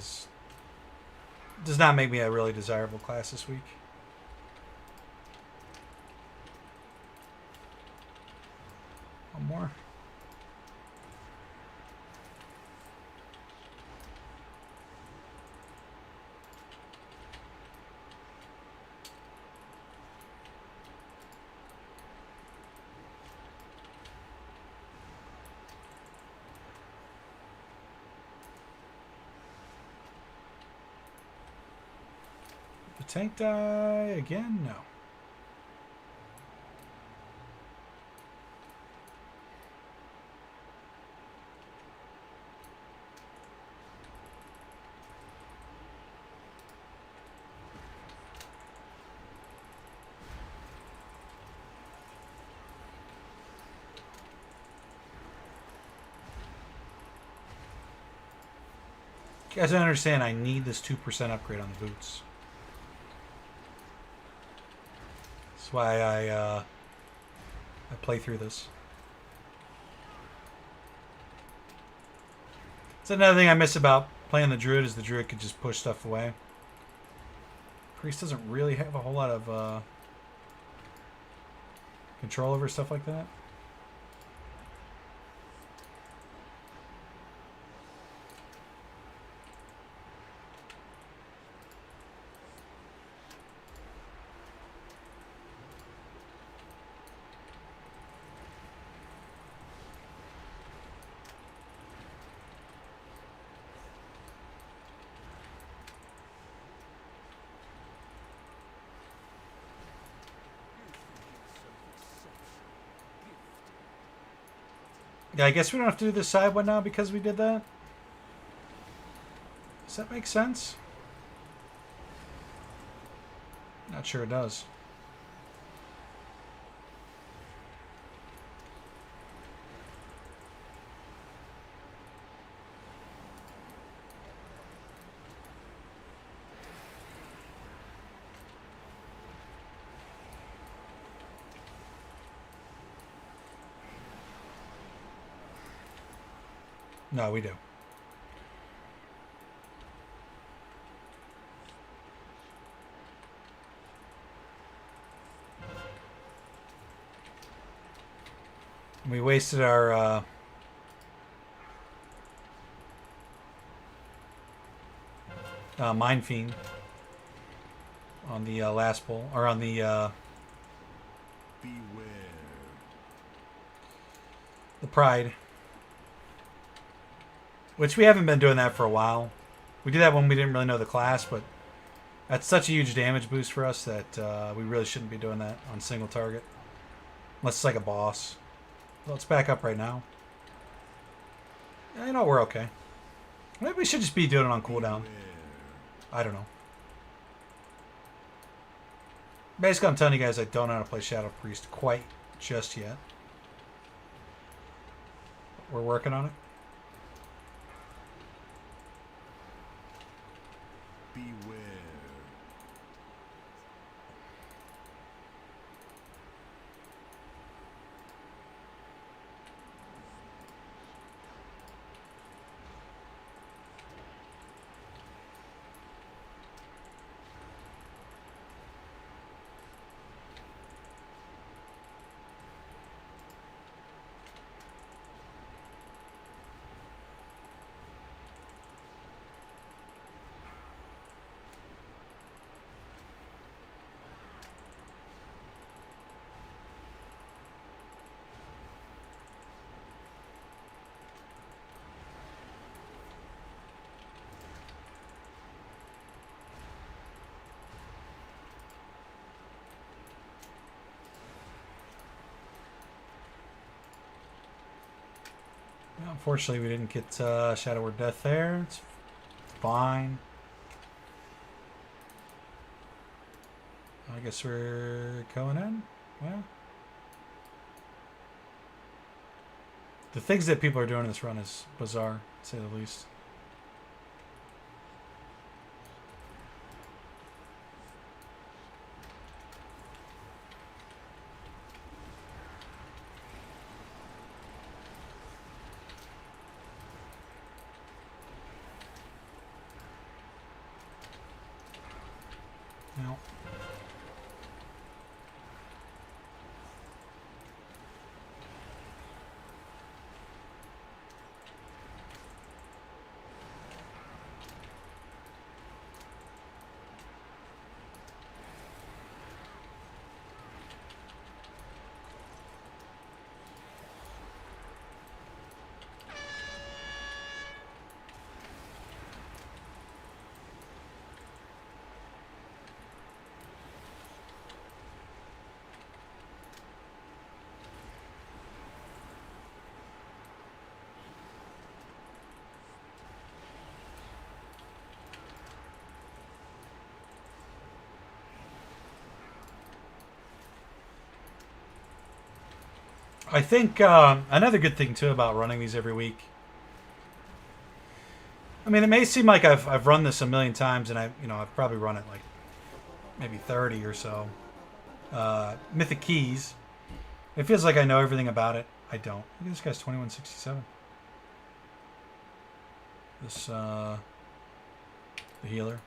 does not make me a really desirable class this week. One more. The tank die again? No. You guys don't understand, I need this 2% upgrade on the boots. That's why I play through this. It's another thing I miss about playing the druid is the druid could just push stuff away. Priest doesn't really have a whole lot of control over stuff like that. Yeah, I guess we don't have to do the side one now because we did that. Does that make sense? Not sure it does. No, we do. We wasted our Mind Fiend on the last pull, or on the Beware. Pride. Which we haven't been doing that for a while. We did that when we didn't really know the class, but that's such a huge damage boost for us that we really shouldn't be doing that on single target. Unless it's like a boss. Let's back up right now. You know, we're okay. Maybe we should just be doing it on cooldown. Beware. I don't know. Basically, I'm telling you guys I don't know how to play Shadow Priest quite just yet. We're working on it. Beware. Yeah, unfortunately, we didn't get Shadow Word Death there. It's fine. I guess we're going in. Yeah. The things that people are doing in this run is bizarre, to say the least. No. I think another good thing too about running these every week I mean, it may seem like I've run this a million times, and I've probably run it like maybe 30 or so. Mythic Keys. It feels like I know everything about it. I don't. Look at this guy's 2167. This the healer.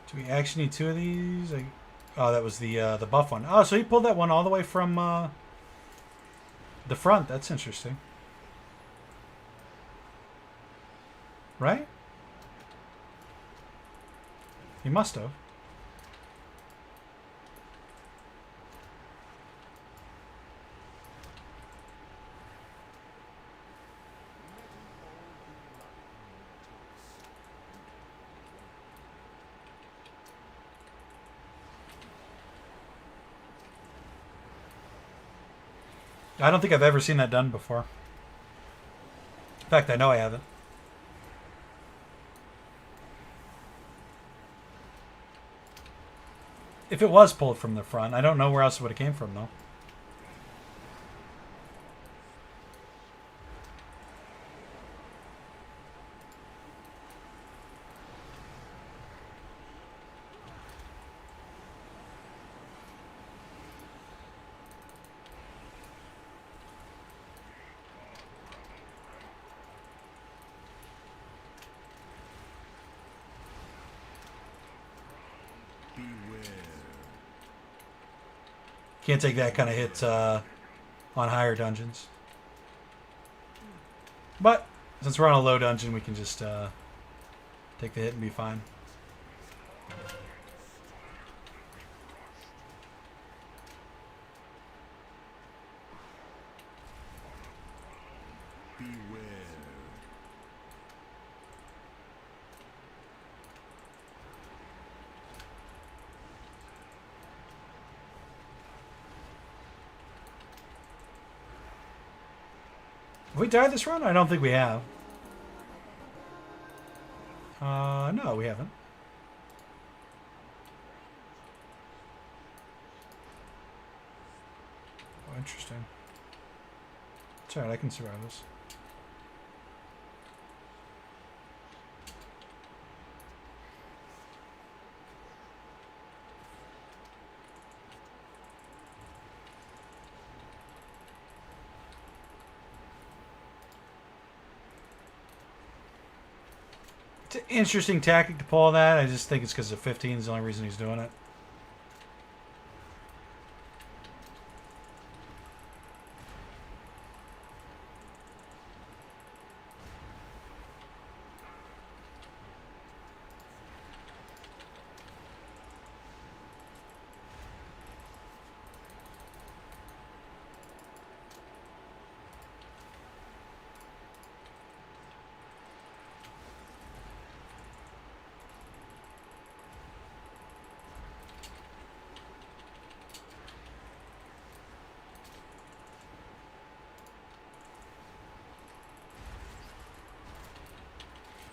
Do we actually need two of these? Oh, that was the buff one. Oh, so he pulled that one all the way from the front. That's interesting. Right? He must have. I don't think I've ever seen that done before. In fact, I know I haven't. If it was pulled from the front, I don't know where else it would have came from, though. Beware. Can't take that kind of hit on higher dungeons. But since we're on a low dungeon, we can just take the hit and be fine. Beware. Have we died this run? I don't think we have. No, we haven't. Oh, interesting. It's alright, I can survive this. It's an interesting tactic to pull that. I just think it's because of 15 is the only reason he's doing it.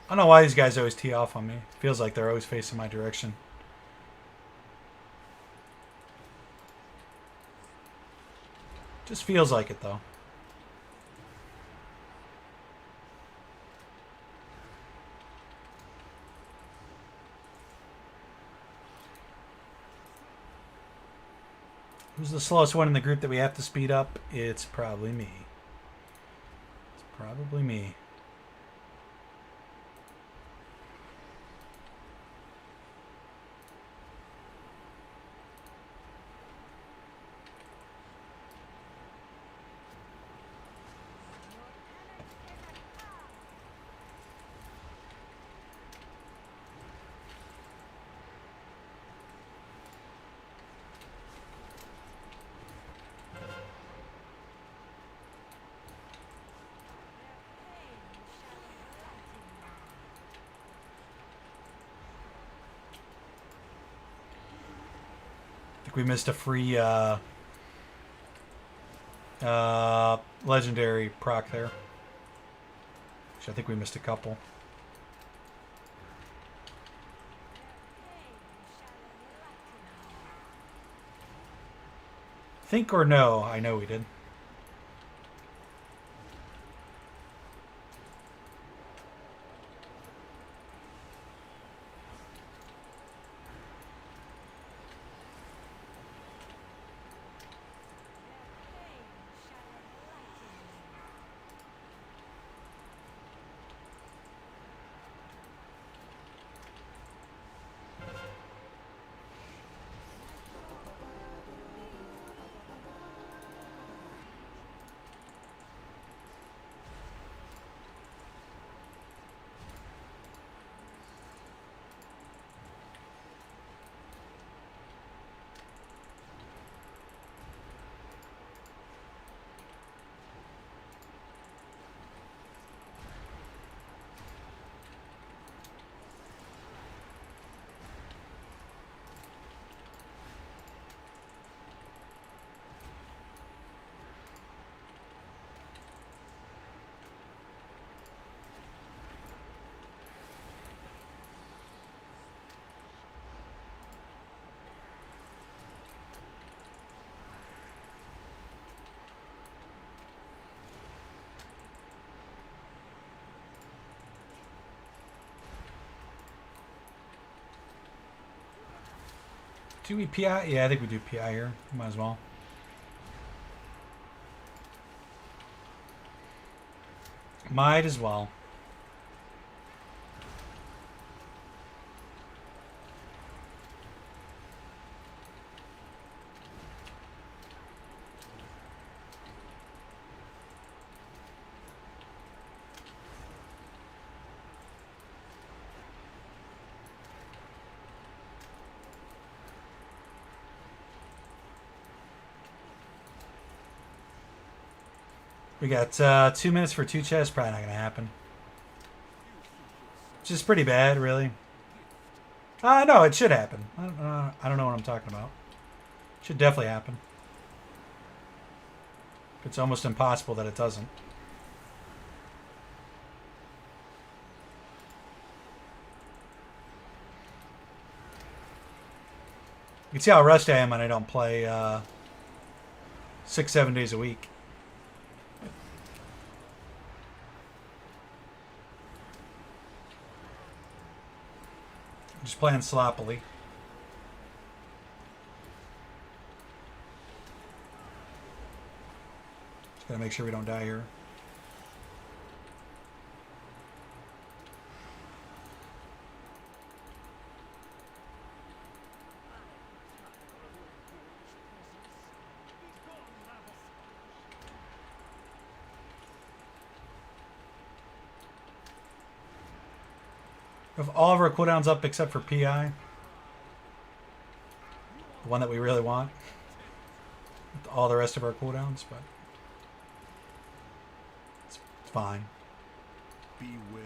I don't know why these guys always tee off on me. Feels like they're always facing my direction. Just feels like it, though. Who's the slowest one in the group that we have to speed up? It's probably me. It's probably me. think we missed a free legendary proc there. Which I think we missed a couple. Think or no? I know we did. Do we PI? Yeah, I think we do PI here. Might as well. Might as well. We got 2 minutes for 2 chests. Probably not going to happen. Which is pretty bad, really. No, it should happen. I don't know what I'm talking about. It should definitely happen. It's almost impossible that it doesn't. You can see how rusty I am when I don't play 6-7 days a week. Just playing sloppily. Just gotta make sure we don't die here. Of all of our cooldowns up except for PI. The one that we really want. With all the rest of our cooldowns, but it's fine. Beware.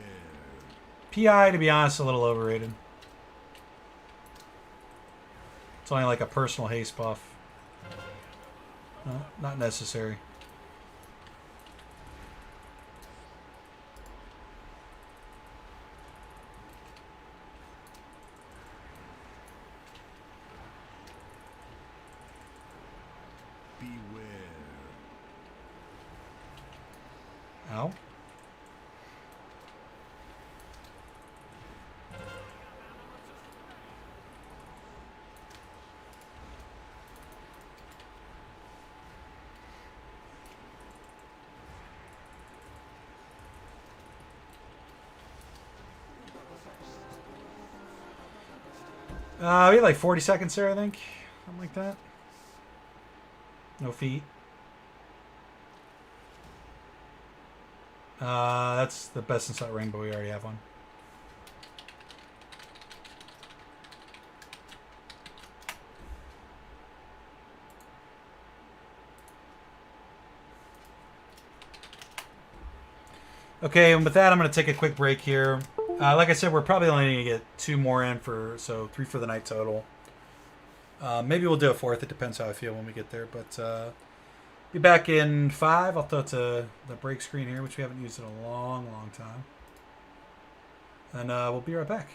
PI, to be honest, a little overrated. It's only like a personal haste buff. No, not necessary. Ow. We had like 40 seconds there, I think. Something like that. No feet. That's the best inside rainbow. We already have one. Okay, and with that, I'm going to take a quick break here. Like I said, we're probably only going to get 2 more in for, so 3 for the night total. Maybe we'll do a fourth. It depends how I feel when we get there. But be back in 5. I'll throw it to the break screen here, which we haven't used in a long, long time. And we'll be right back.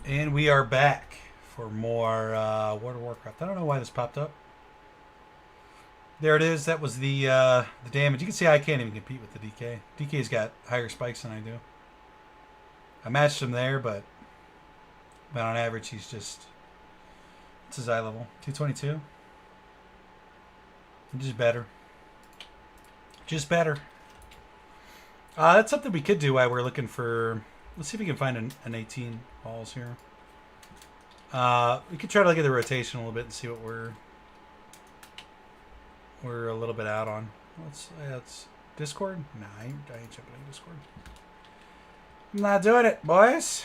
And we are back for more World of Warcraft. I don't know why this popped up. There it is. That was the damage. You can see I can't even compete with the DK. DK's got higher spikes than I do. I matched him there, but on average, he's just... What's his eye level? 222? Just better. Just better. That's something we could do while we're looking for... Let's see if we can find an 18 balls here. We could try to look at the rotation a little bit and see what we're a little bit out on. Let's Discord? Nah, I ain't jumping in Discord. I'm not doing it, boys.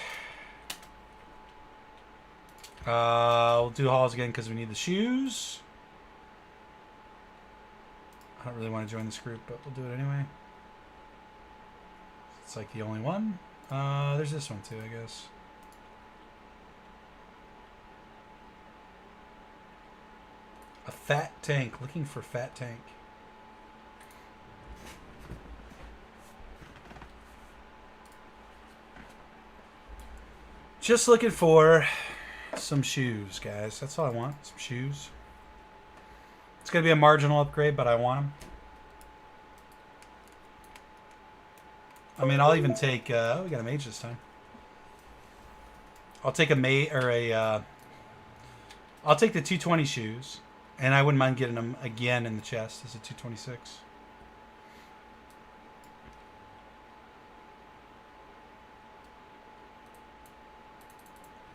We'll do hauls again because we need the shoes. I don't really want to join this group, but we'll do it anyway. It's like the only one. There's this one too, I guess. A fat tank. Looking for fat tank. Just looking for some shoes, guys. That's all I want. Some shoes. It's going to be a marginal upgrade, but I want them. I mean, I'll even take... oh, we got a mage this time. I'll take a mage... Or a... I'll take the 220 shoes. And I wouldn't mind getting them again in the chest as a 226.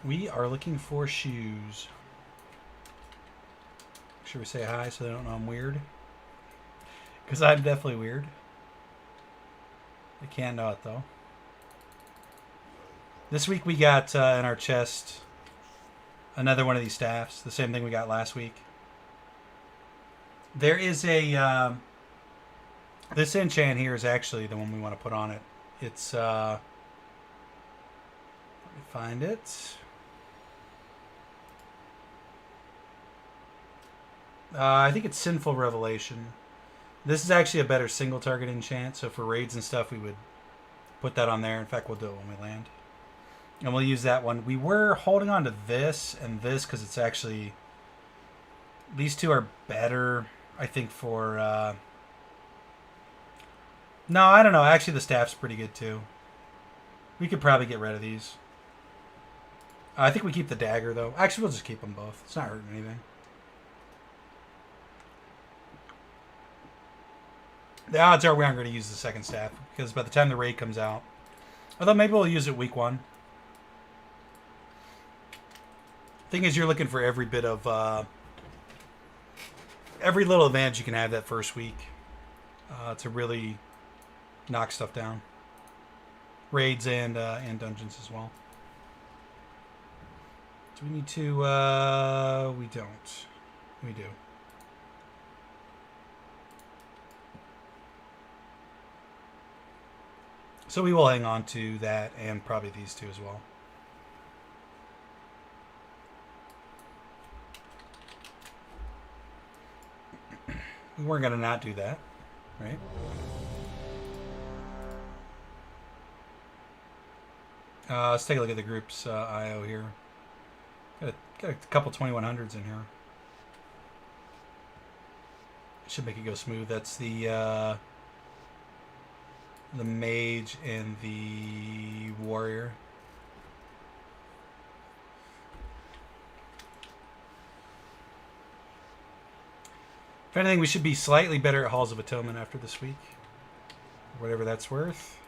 We are looking for shoes. Make sure we say hi so they don't know I'm weird. Because I'm definitely weird. They can't know it though. This week we got in our chest another one of these staffs. The same thing we got last week. There is a... this enchant here is actually the one we want to put on it. It's... let me find it. I think it's Sinful Revelation. This is actually a better single target enchant, so for raids and stuff we would put that on there. In fact, we'll do it when we land. And we'll use that one. We were holding on to this and this because it's actually... These two are better, I think, for... No, I don't know. Actually, the staff's pretty good, too. We could probably get rid of these. I think we keep the dagger, though. Actually, we'll just keep them both. It's not hurting anything. The odds are we aren't going to use the second staff, because by the time the raid comes out... Although maybe we'll use it week 1. Thing is, you're looking for every bit of... every little advantage you can have that first week to really knock stuff down. Raids and dungeons as well. Do we need to... we don't. We do. So we will hang on to that and probably these two as well. We weren't going to not do that, right? Let's take a look at the group's IO here. Got a couple 2100s in here. Should make it go smooth. That's the mage and the warrior. If anything, we should be slightly better at Halls of Atonement after this week. Whatever that's worth.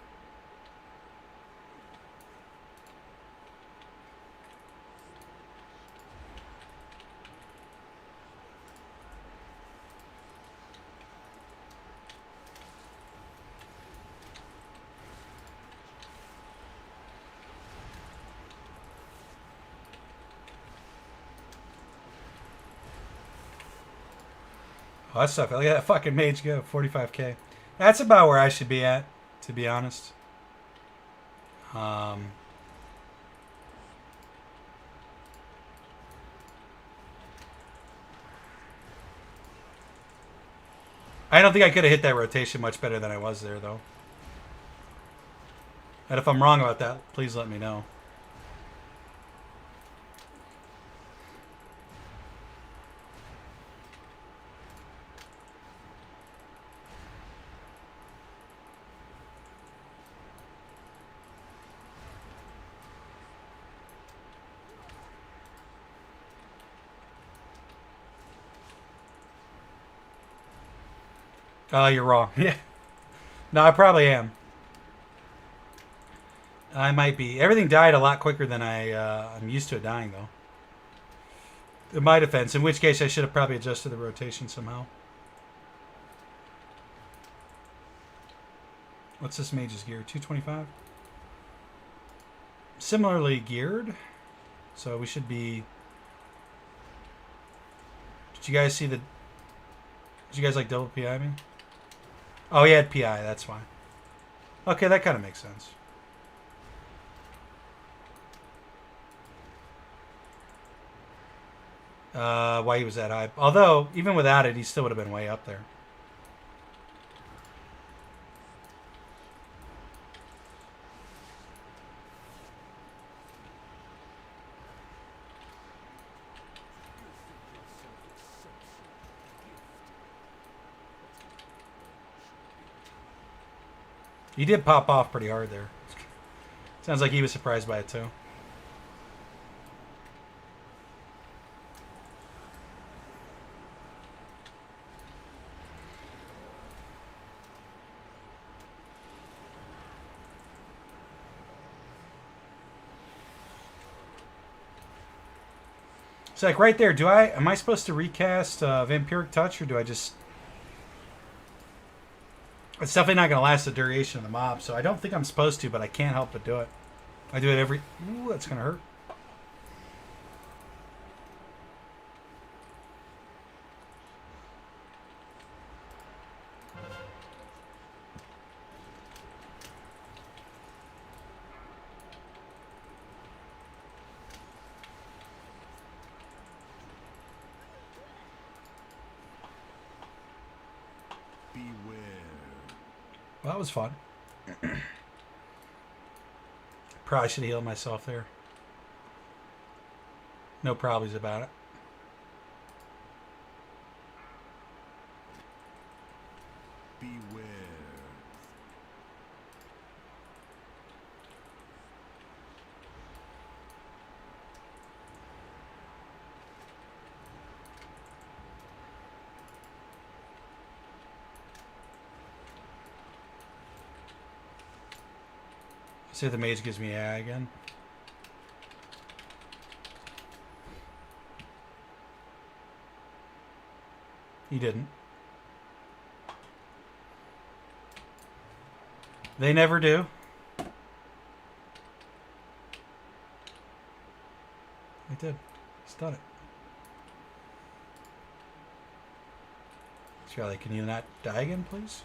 Oh, that's tough. Look at that fucking mage go. 45k. That's about where I should be at, to be honest. I don't think I could have hit that rotation much better than I was there, though. And if I'm wrong about that, please let me know. You're wrong. Yeah. No, I probably am. I might be. Everything died a lot quicker than I'm used to it dying, though. In my defense, in which case I should have probably adjusted the rotation somehow. What's this mage's gear? 225? similarly geared. So we should be... Did you guys see the... Did you guys like double PI me? Oh, he had PI, that's why. Okay, that kind of makes sense. Why he was that high. Although, even without it, he still would have been way up there. He did pop off pretty hard there. Sounds like he was surprised by it too. It's like right there. Am I supposed to recast Vampiric Touch, or do I just... It's definitely not going to last the duration of the mob, so I don't think I'm supposed to, but I can't help but do it. I do it every... Ooh, that's going to hurt. Beware. Well, that was fun. Probably should have healed myself there. No problems about it. Beware. See if the mage gives me AI again. He didn't. They never do. They did. He's done it. Charlie, can you not die again, please?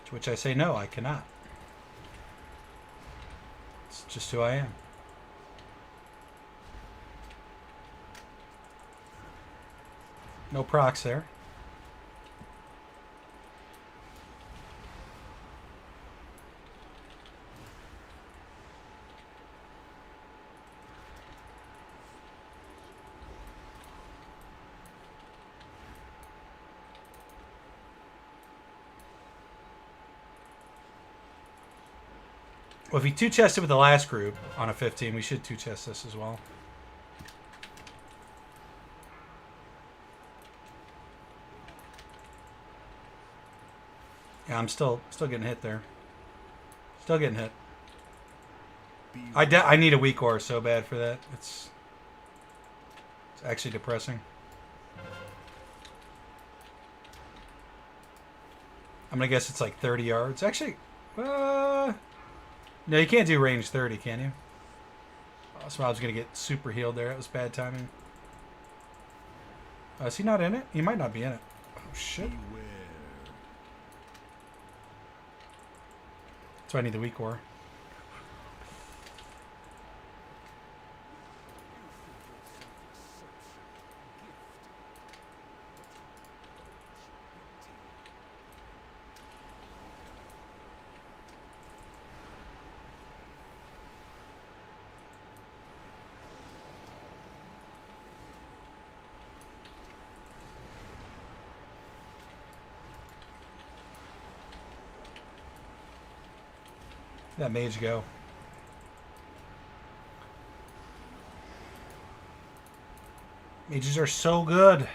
To which I say, no, I cannot. It's just who I am. No procs there. Well, if he two-chested with the last group on a 15, we should two-chest this as well. Yeah, I'm still getting hit there. Still getting hit. I need a weak ore so bad for that. It's actually depressing. I'm gonna guess it's like 30 yards. Actually, no, you can't do range 30, can you? Oh, so I was gonna get super healed there. That was bad timing. Is he not in it? He might not be in it. Oh shit. Beware. So I need the weak ore. That mage go. Mages are so good.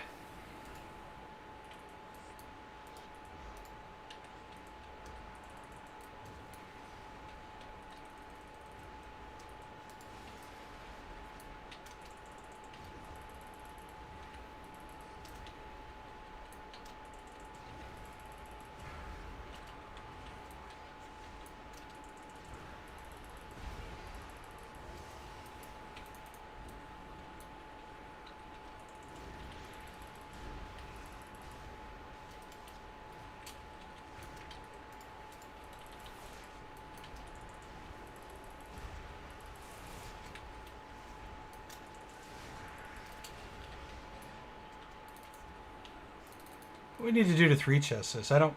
we need to do to 3 chest this. I don't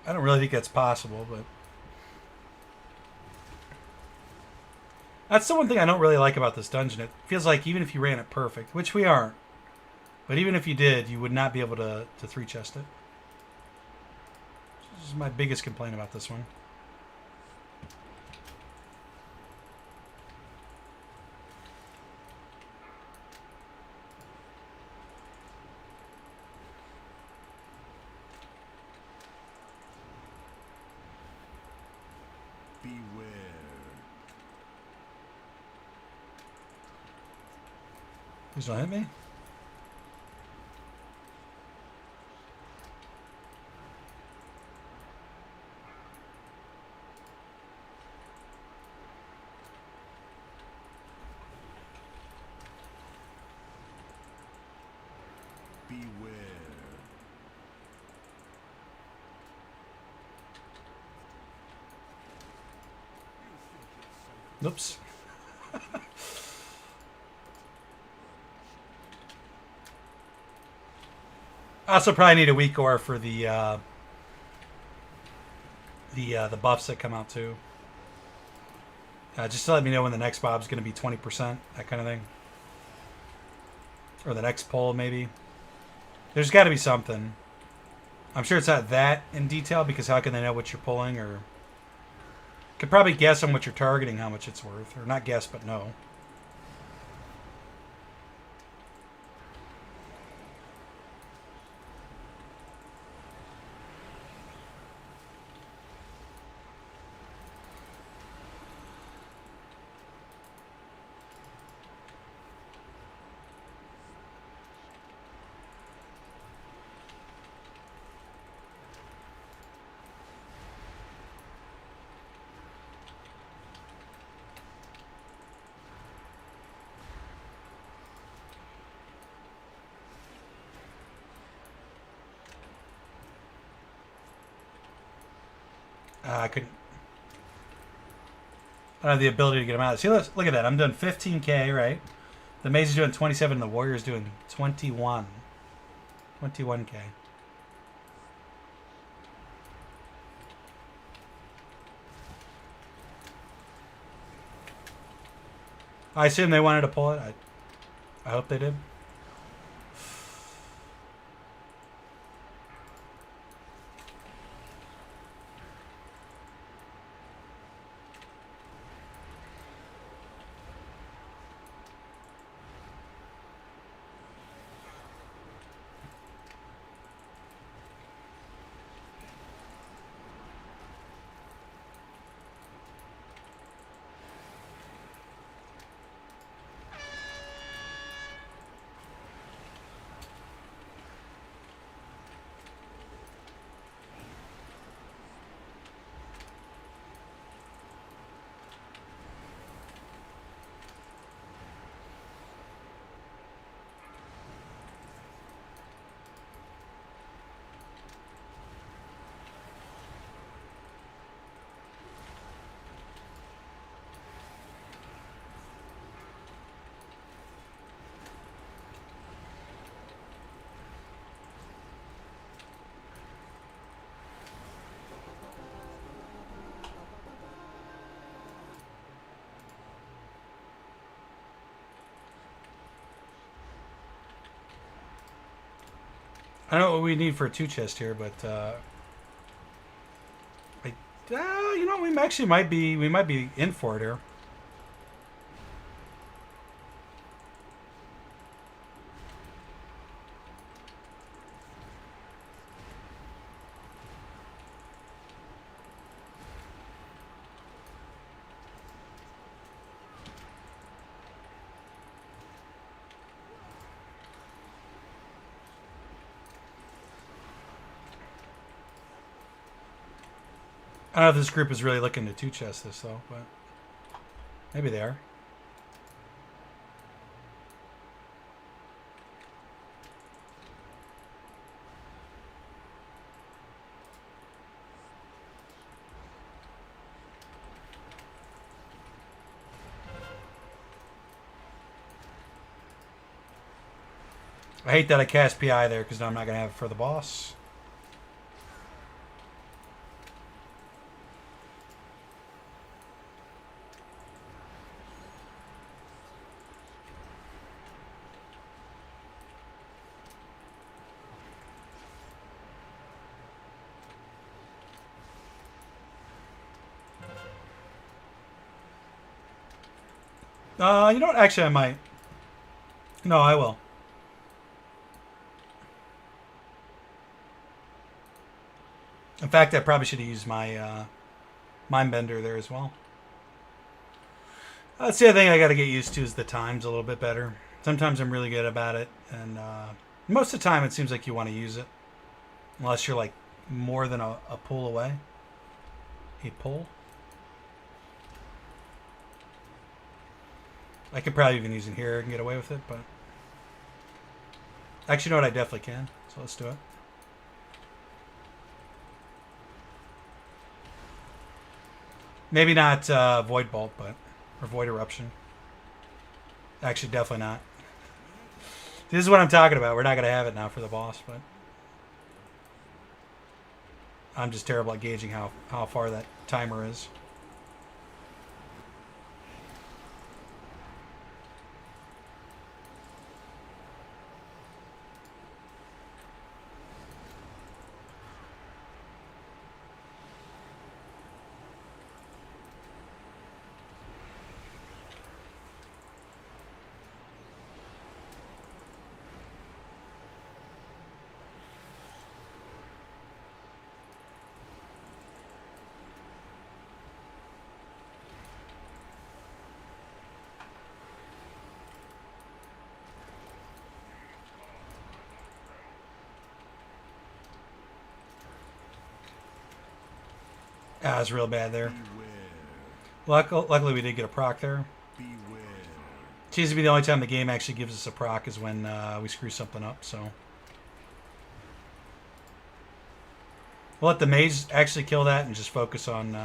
really think that's possible, but that's the one thing I don't really like about this dungeon. It feels like even if you ran it perfect, which we aren't, but even if you did, you would not be able to 3 chest it. This is my biggest complaint about this one. Beware. Please don't hit me. Beware. Oops. I also probably need a weak ore for the buffs that come out too. Just to let me know when the next bob's going to be 20%, that kind of thing, or the next pull maybe. There's got to be something. I'm sure it's not that in detail because how can they know what you're pulling, or could probably guess on what you're targeting how much it's worth, or not guess but know. I couldn't. I don't have the ability to get them out. See, look at that. I'm doing 15k, right? The Maze is doing 27, and the Warrior's doing 21. 21k. I assume they wanted to pull it. I hope they did. I don't know what we need for a 2 chest here, but you know, we actually might be in for it here. I don't know if this group is really looking to 2 chest this though, but maybe they are. I hate that I cast PI there because now I'm not going to have it for the boss. You know what? Actually, I might. No, I will. In fact, I probably should have used my mind bender there as well. That's the other thing I got to get used to is the times a little bit better. Sometimes I'm really good about it, and most of the time it seems like you want to use it, unless you're like more than a pull away. A pull. I could probably even use it here and get away with it, but actually, you know what? I definitely can. So let's do it. Maybe not Void Bolt, but or Void Eruption. Actually, definitely not. This is what I'm talking about. We're not gonna have it now for the boss, but I'm just terrible at gauging how far that timer is. Ah, it's real bad there. Luckily, we did get a proc there. Seems to be the only time the game actually gives us a proc is when we screw something up. So we'll let the mage actually kill that and just focus on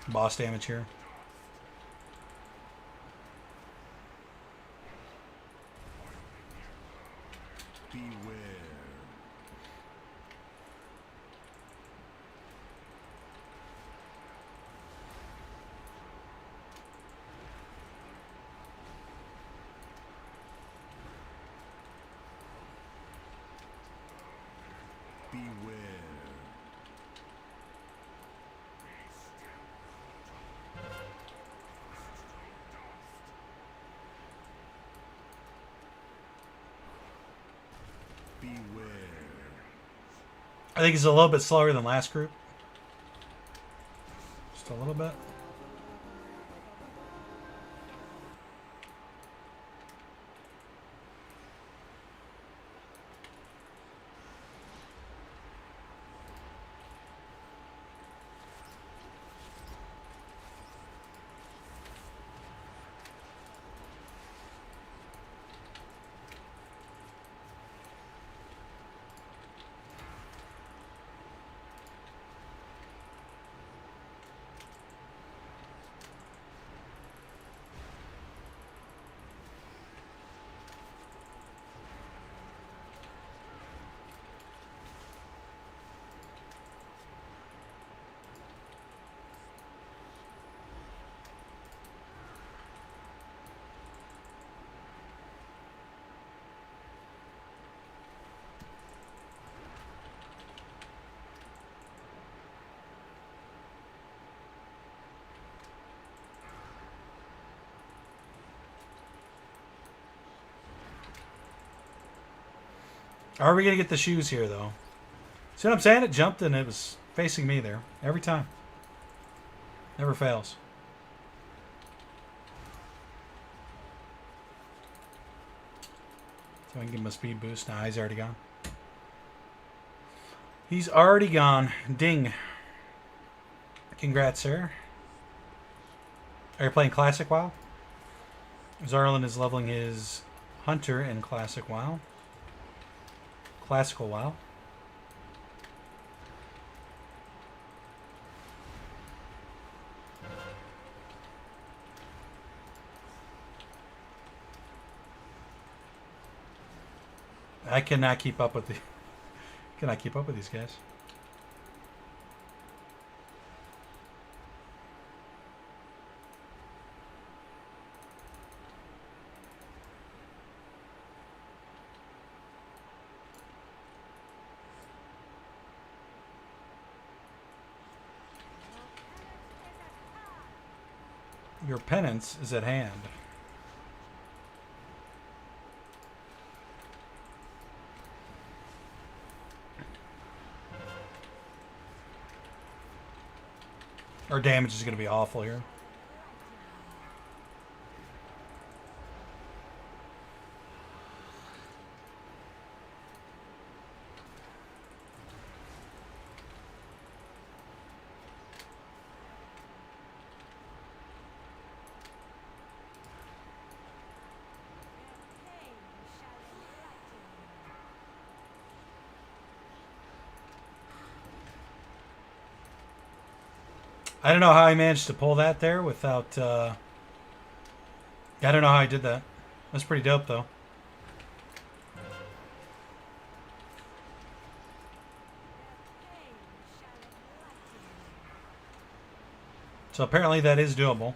boss damage here. Beware. Beware. Beware. I think he's a little bit slower than last group. Just a little bit. Are we going to get the shoes here, though? See what I'm saying? It jumped and it was facing me there. Every time. Never fails. So I can give him a speed boost. Nah, he's already gone. He's already gone. Ding. Congrats, sir. Are you playing Classic WoW? Zarlin is leveling his Hunter in Classic WoW. Classical WoW. I cannot keep up with these guys. Your penance is at hand. Our damage is going to be awful here. I don't know how I managed to pull that there without... I don't know how I did that. That's pretty dope, though. So apparently that is doable.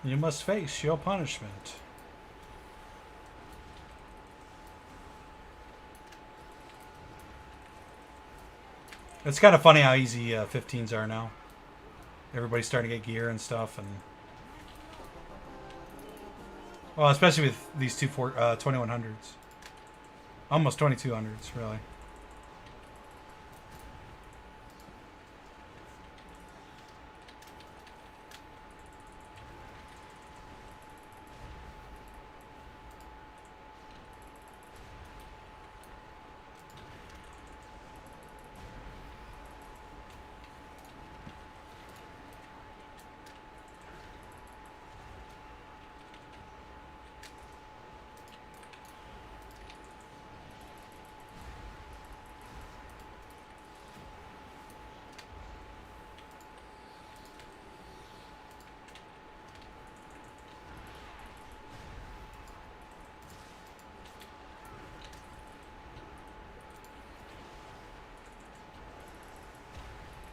You must face your punishment. It's kind of funny how easy 15s are now. Everybody's starting to get gear and stuff, and well, especially with these 2100s, almost 2200s, really.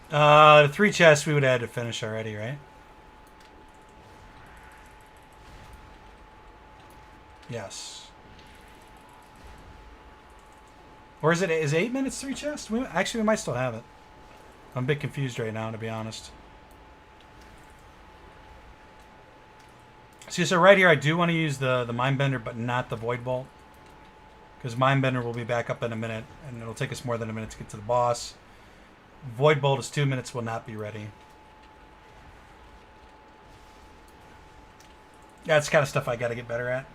The 3 chests we would have had to finish already, right? Yes. Or is 8 minutes 3 chests? Actually, we might still have it. I'm a bit confused right now, to be honest. See, so right here, I do want to use the Mindbender, but not the Void Bolt. Because Mindbender will be back up in a minute, and it'll take us more than a minute to get to the boss. Void Bolt is 2 minutes, will not be ready. Yeah, it's kind of stuff I got to get better at.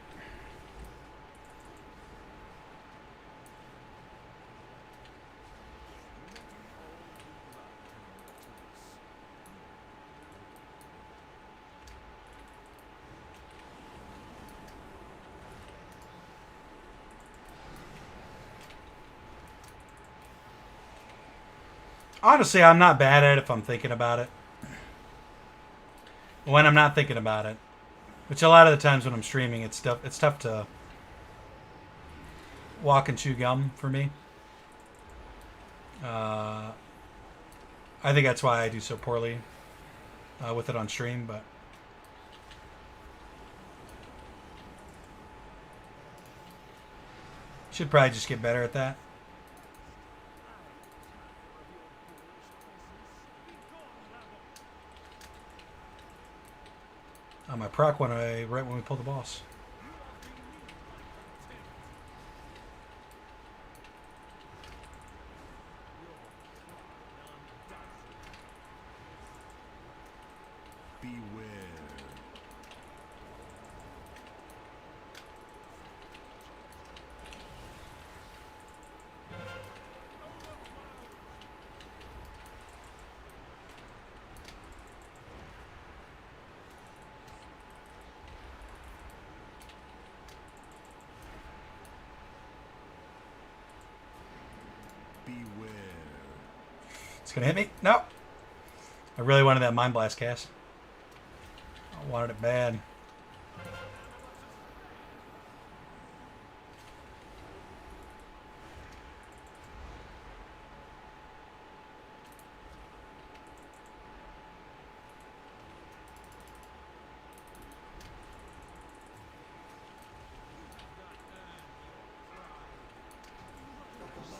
Honestly, I'm not bad at it if I'm thinking about it. When I'm not thinking about it, which a lot of the times when I'm streaming, it's tough to walk and chew gum for me. I think that's why I do so poorly with it on stream, but should probably just get better at that. My proc went away right when we pulled the boss. Beware. Beware. It's gonna hit me. No. I really wanted that Mind Blast cast. I wanted it bad.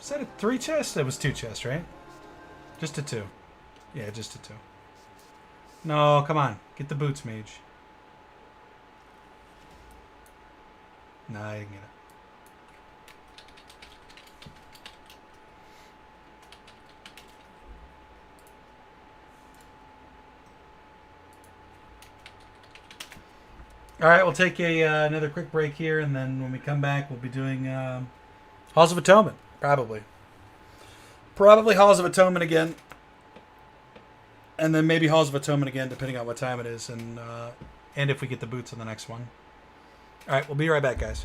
Is that a 3 chest? It was 2 chests, right? Just a 2. Yeah, just a 2. No, come on. Get the boots, mage. Nah, I didn't get it. All right, we'll take another quick break here, and then when we come back, we'll be doing Halls of Atonement, probably. Probably Halls of Atonement again, and then maybe Halls of Atonement again, depending on what time it is, and if we get the boots on the next one. All right, we'll be right back, guys.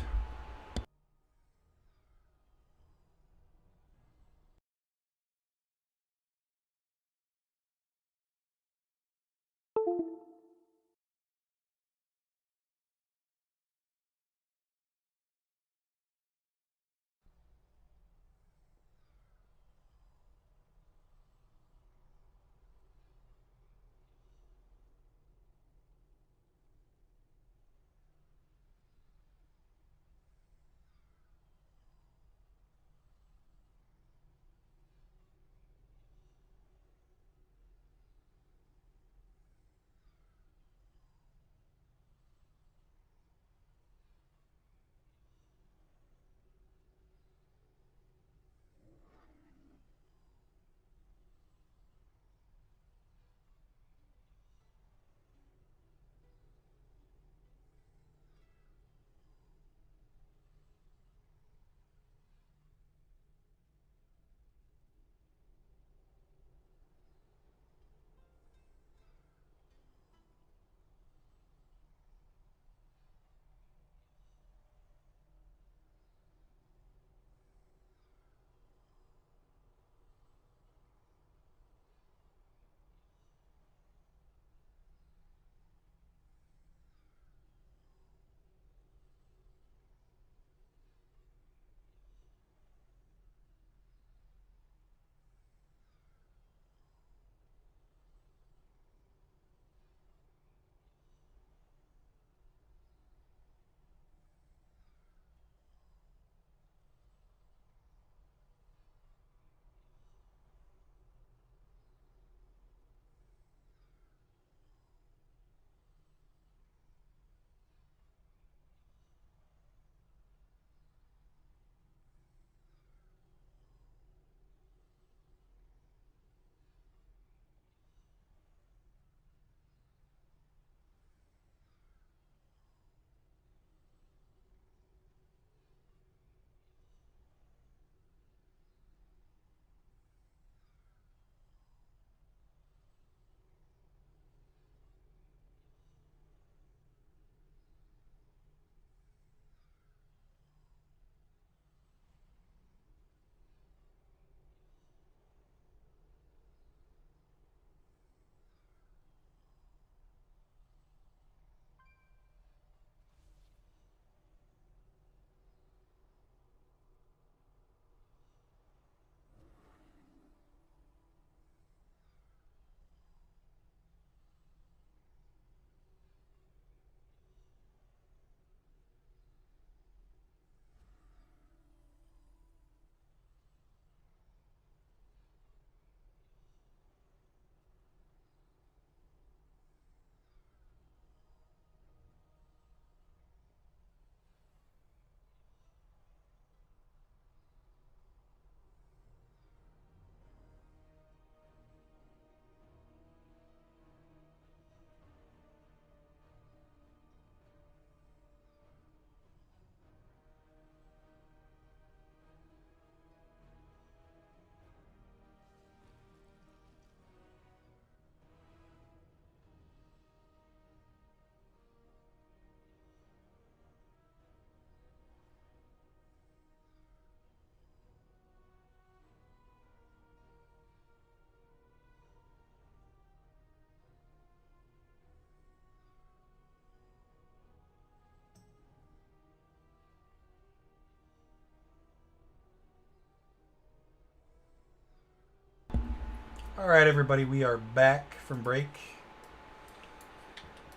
All right, everybody, we are back from break.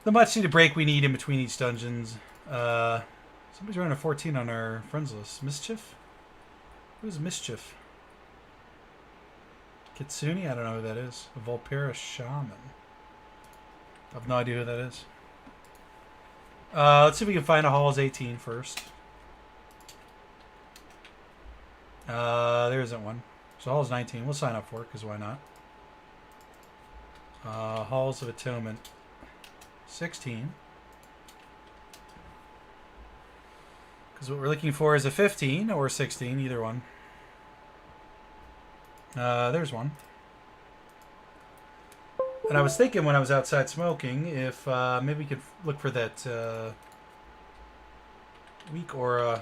The much needed break we need in between each dungeons. Somebody's running a 14 on our friends list. Mischief? Who's Mischief? Kitsune? I don't know who that is. A Volpera Shaman. I have no idea who that is. Let's see if we can find a Halls 18 first. There isn't one. So Halls 19. We'll sign up for it, because why not? Halls of Atonement 16. Because what we're looking for is a 15 or 16, either one. There's one. And I was thinking when I was outside smoking if maybe we could look for that weak aura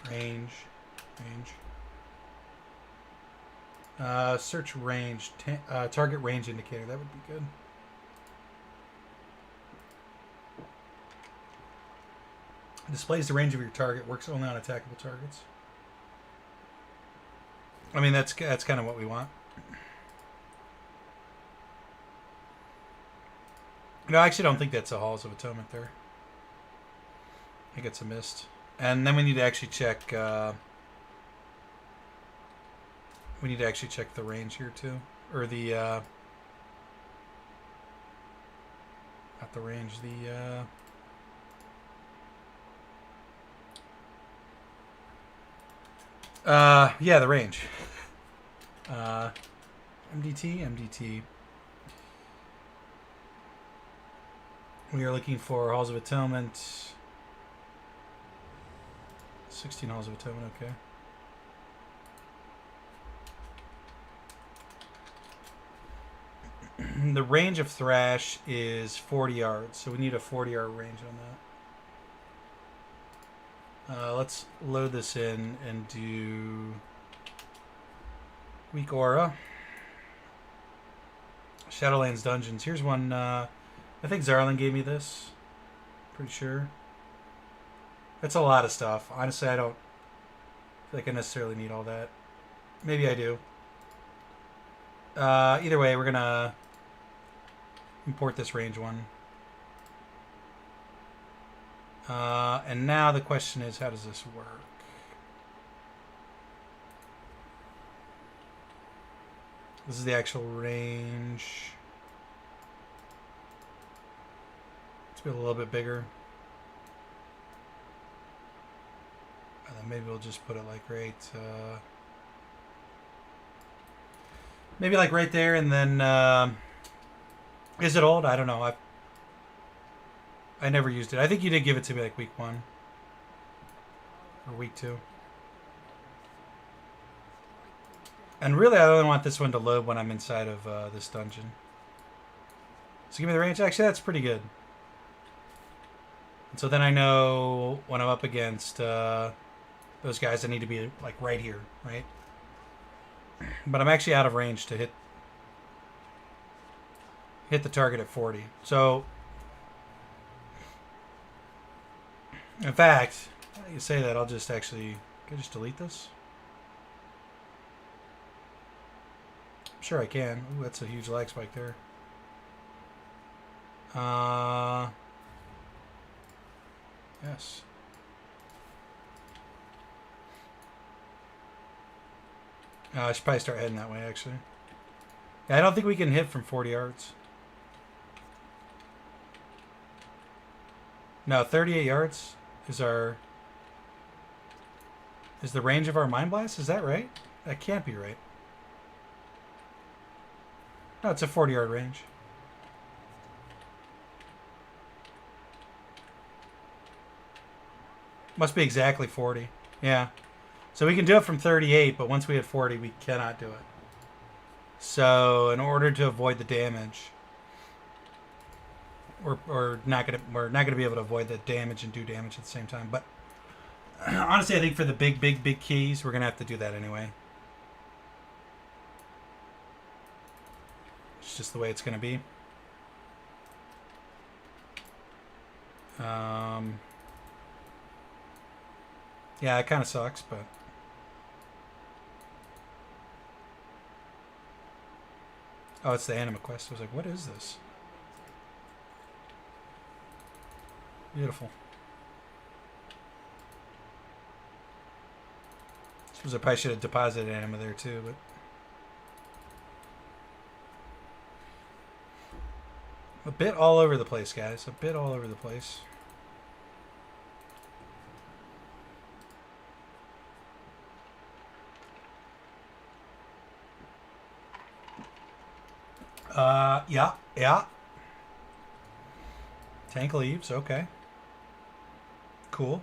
range. Search range. Target range indicator. That would be good. Displays the range of your target. Works only on attackable targets. I mean, that's kind of what we want. No, I actually don't think that's a Halls of Atonement there. I think it's a mist. And then we need to actually check... we need to actually check the range here, too. Or the... not the range, the... yeah, the range. MDT. We are looking for Halls of Atonement. 16 Halls of Atonement, okay. The range of Thrash is 40 yards, so we need a 40-yard range on that. Let's load this in and do Weak Aura. Shadowlands Dungeons. Here's one. I think Zarlin gave me this. Pretty sure. That's a lot of stuff. Honestly, I don't feel like I necessarily need all that. Maybe I do. Either way, we're going to import this range one. And now the question is, how does this work? This is the actual range. Let's be a little bit bigger. And then maybe we'll just put it like right... maybe like right there, and then... is it old? I don't know. I never used it. I think you did give it to me like week 1. Or week 2. And really, I only want this one to load when I'm inside of this dungeon. So give me the range. Actually, that's pretty good. And so then I know when I'm up against those guys, I need to be like right here, right? But I'm actually out of range to hit the target at 40. So, in fact, you say that, I'll just actually... Can I just delete this? I'm sure I can. Ooh, that's a huge lag spike there. Yes. I should probably start heading that way, actually. Yeah, I don't think we can hit from 40 yards. No, 38 yards is our... Is the range of our Mind Blast? Is that right? That can't be right. No, it's a 40-yard range. Must be exactly 40. Yeah. So we can do it from 38, but once we hit 40, we cannot do it. So in order to avoid the damage, we're not gonna be able to avoid the damage and do damage at the same time. But honestly, I think for the big keys, we're gonna have to do that anyway. It's just the way it's gonna be. Yeah, it kind of sucks, but oh, it's the Anima Quest. I was like, what is this? Beautiful. Suppose I probably should have deposited ammo there too, but a bit all over the place, guys. A bit all over the place. Yeah, yeah. Tank leaves, okay. Cool.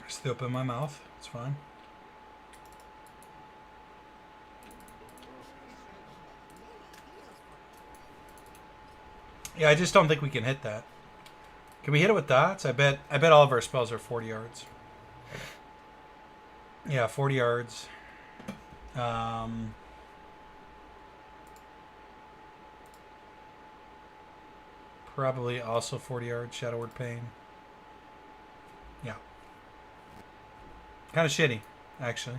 Just open my mouth. It's fine. Yeah, I just don't think we can hit that. Can we hit it with dots? I bet all of our spells are 40 yards. Yeah, 40 yards. Probably also 40 yards. Shadow Word Pain. Yeah. Kind of shitty, actually.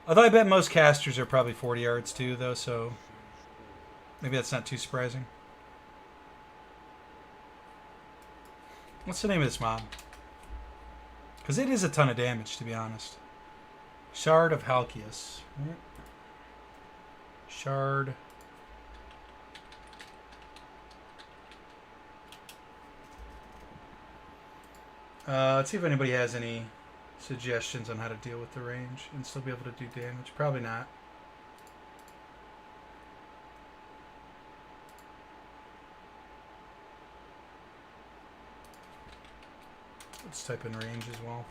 Although I bet most casters are probably 40 yards too, though, so maybe that's not too surprising. What's the name of this mob? Because it is a ton of damage, to be honest. Shard of Halkias. Shard. Let's see if anybody has any suggestions on how to deal with the range and still be able to do damage. Probably not. Let's type in range as well.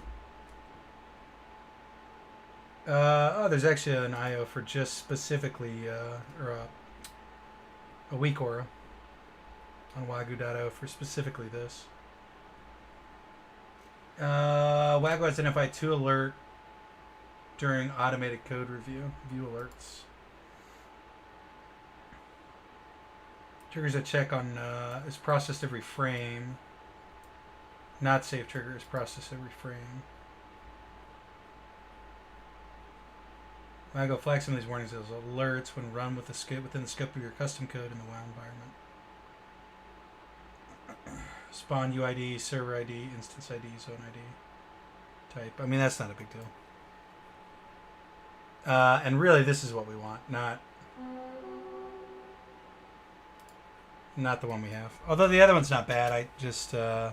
Oh, there's actually an IO for just specifically, or a weak aura on wagyu.io for specifically this. Wagyu identified 2 alert during automated code review. View alerts. Triggers a check on is processed every frame. Not safe trigger is processed every frame. Wagyu flags some of these warnings as alerts when run with the scope within the scope of your custom code in the WoW environment. Spawn UID, server ID, instance ID, zone ID, type. I mean, that's not a big deal. And really, this is what we want, not the one we have. Although the other one's not bad. I just we're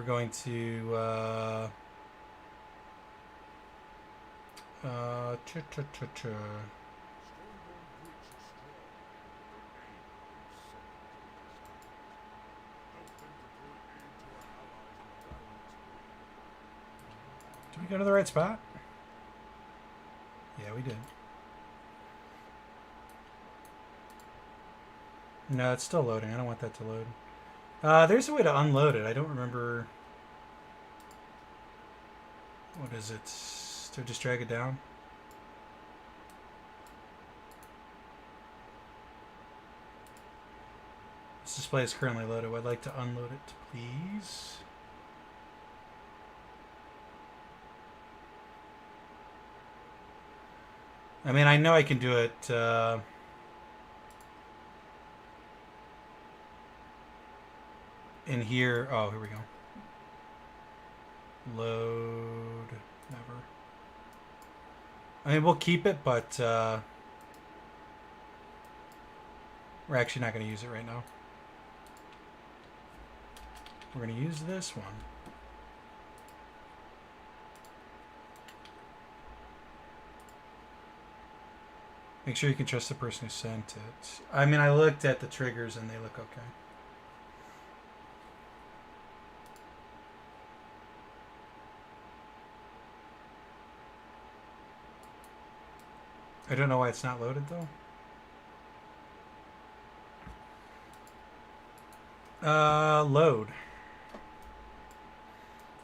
going to Did we go to the right spot? Yeah, we did. No, it's still loading. I don't want that to load. There's a way to unload it. I don't remember. What is it? To just drag it down? This display is currently loaded. I'd like to unload it, please. I mean, I know I can do it in here. Oh, here we go. Load. Never. I mean, we'll keep it, but we're actually not going to use it right now. We're going to use this one. Make sure you can trust the person who sent it. I mean, I looked at the triggers and they look okay. I don't know why it's not loaded though. Load.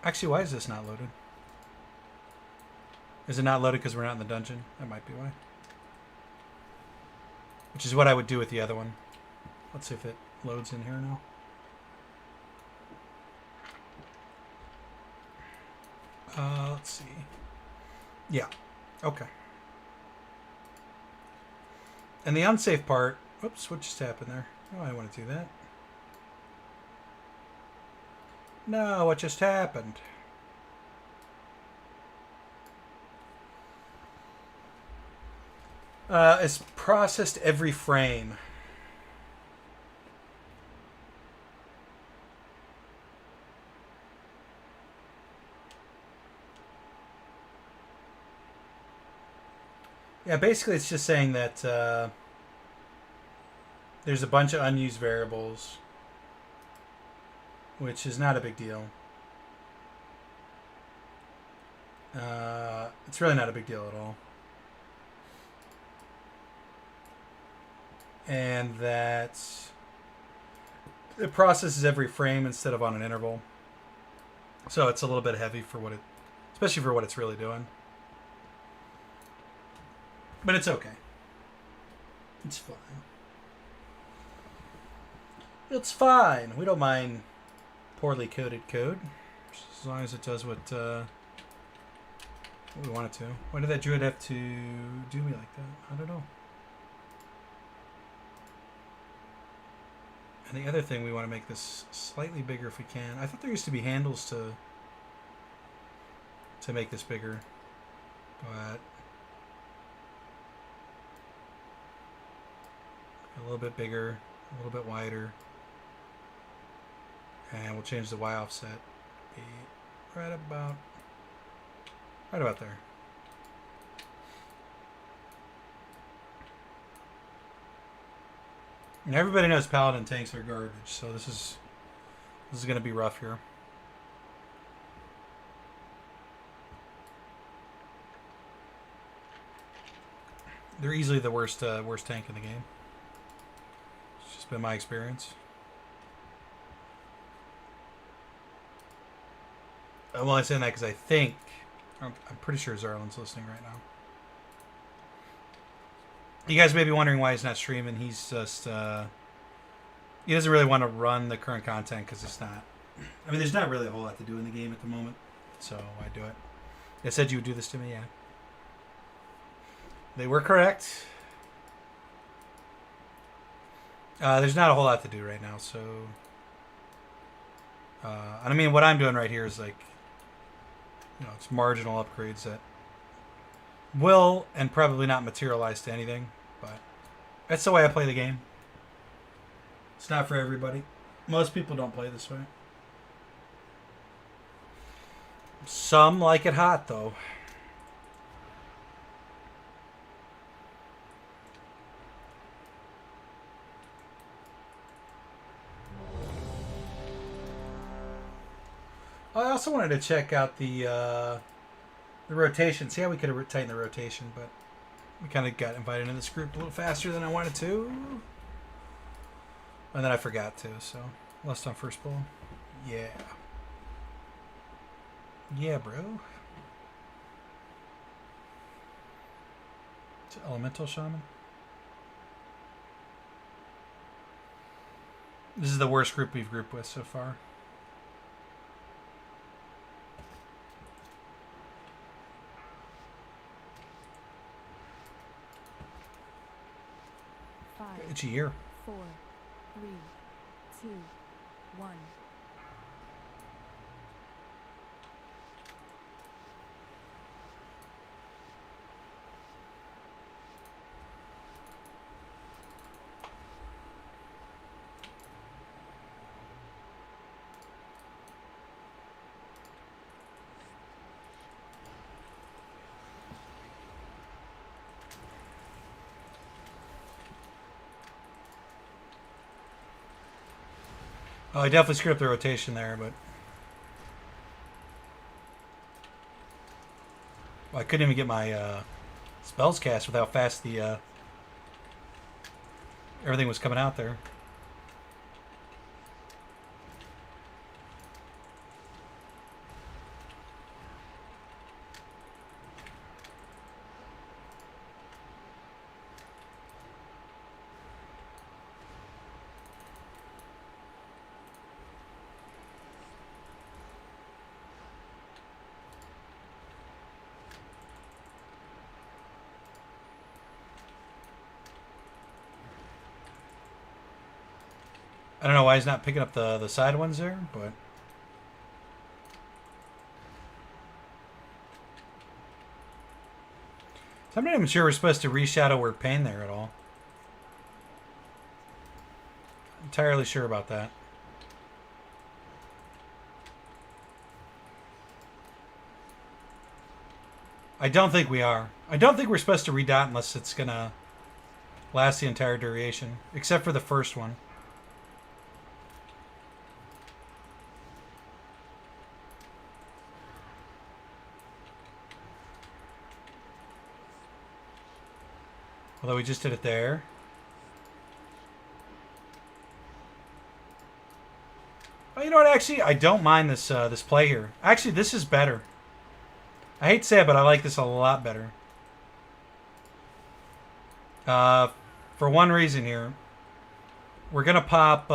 Actually, why is this not loaded? Is it not loaded because we're not in the dungeon? That might be why. Which is what I would do with the other one. Let's see if it loads in here now. Let's see. Yeah. Okay. And the unsafe part... Oops, what just happened there? Oh, I want to do that. No, what just happened? It's processed every frame. Yeah, basically it's just saying that there's a bunch of unused variables, which is not a big deal. It's really not a big deal at all. And that it processes every frame instead of on an interval. So it's a little bit heavy for what it, especially for what it's really doing. But it's okay. It's fine. It's fine. We don't mind poorly coded code, as long as it does what we want it to. Why did that druid have to do me like that? I don't know. And the other thing, we want to make this slightly bigger if we can. I thought there used to be handles to make this bigger, but a little bit bigger, a little bit wider, and we'll change the Y offset. Be right about there. And everybody knows paladin tanks are garbage, so this is going to be rough here. They're easily the worst tank in the game. It's just been my experience. Well, I'm saying that because I'm pretty sure Zarlin's listening right now. You guys may be wondering why he's not streaming. He's just he doesn't really want to run the current content because it's not. I mean, there's not really a whole lot to do in the game at the moment, so I do it. They said you would do this to me, yeah. They were correct. There's not a whole lot to do right now, so. And I mean, what I'm doing right here is like, it's marginal upgrades that will and probably not materialize to anything, but that's the way I play the game. It's not for everybody. Most people don't play this way. Some like it hot, though. I also wanted to check out the rotation. See how we could have tightened the rotation, but we kind of got invited into this group a little faster than I wanted to. And then I forgot to, so lost on first pull. Yeah. Yeah, bro. It's Elemental Shaman. This is the worst group we've grouped with so far. It's a year. 4, 3, 2, 1. Oh, I definitely screwed up the rotation there, but I couldn't even get my spells cast with how fast the everything was coming out there. I don't know why he's not picking up the side ones there, but So I'm not even sure we're supposed to reshadow word pain there at all. Entirely sure about that. I don't think we are. I don't think we're supposed to redot unless it's gonna last the entire duration, except for the first one. Although we just did it there. Oh, you know what? Actually, I don't mind this this play here. Actually, this is better. I hate to say it, but I like this a lot better. For one reason here, we're gonna pop.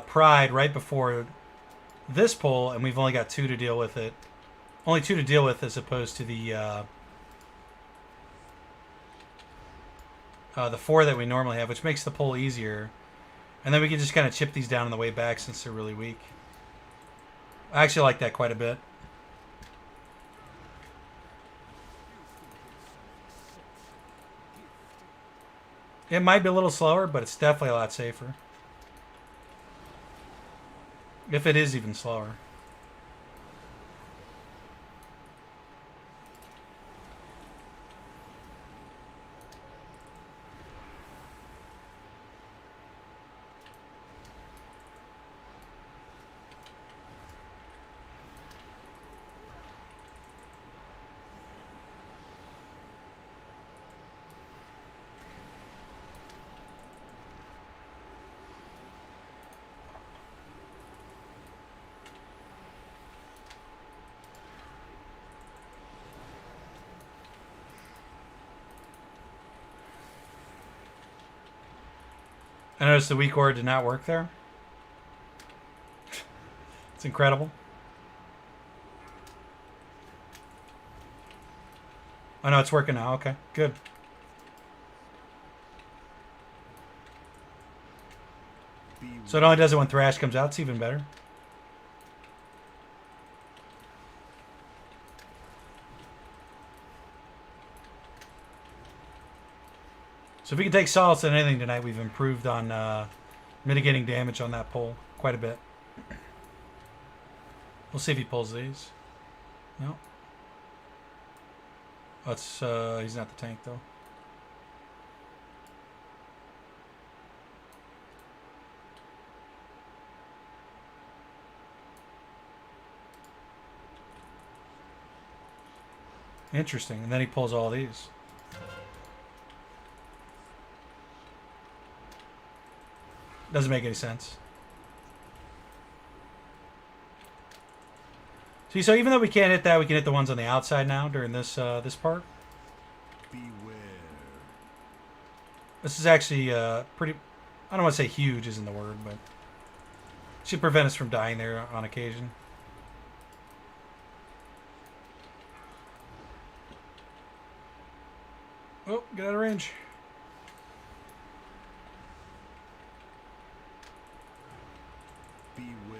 Pride right before this pull, and we've only got 2 to deal with it. Only 2 to deal with as opposed to the 4 that we normally have, which makes the pull easier. And then we can just kind of chip these down on the way back since they're really weak. I actually like that quite a bit. It might be a little slower, but it's definitely a lot safer. If it is even slower. I noticed the weak order did not work there. It's incredible. Oh no, it's working now. Okay, good. So it only does it when Thrash comes out. It's even better. So if we can take solace in anything tonight, we've improved on mitigating damage on that pull quite a bit. We'll see if he pulls these. No. Oh, it's, he's not the tank, though. Interesting. And then he pulls all these. Doesn't make any sense. See, so even though we can't hit that, we can hit the ones on the outside now during this this part. Beware. This is actually pretty... I don't want to say huge isn't the word, but... should prevent us from dying there on occasion. Oh, get out of range. Beware.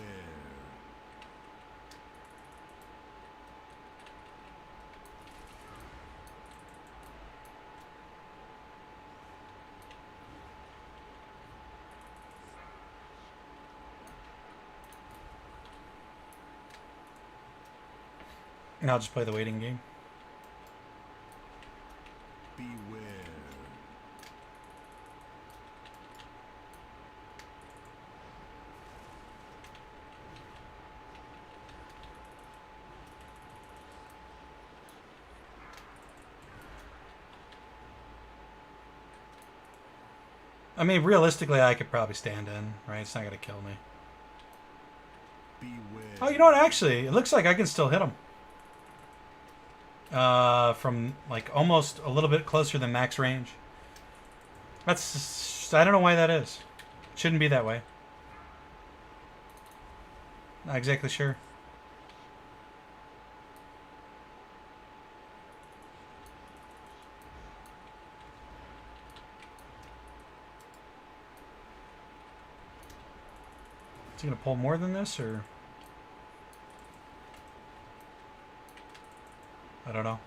And I'll just play the waiting game. Beware. I mean, realistically, I could probably stand in, right? It's not going to kill me. Beware. Oh, you know what? Actually, it looks like I can still hit him. From, like, almost a little bit closer than max range. That's... I don't know why that is. Shouldn't be that way. Not exactly sure. Is he going to pull more than this, or... I don't know.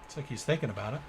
It's like he's thinking about it.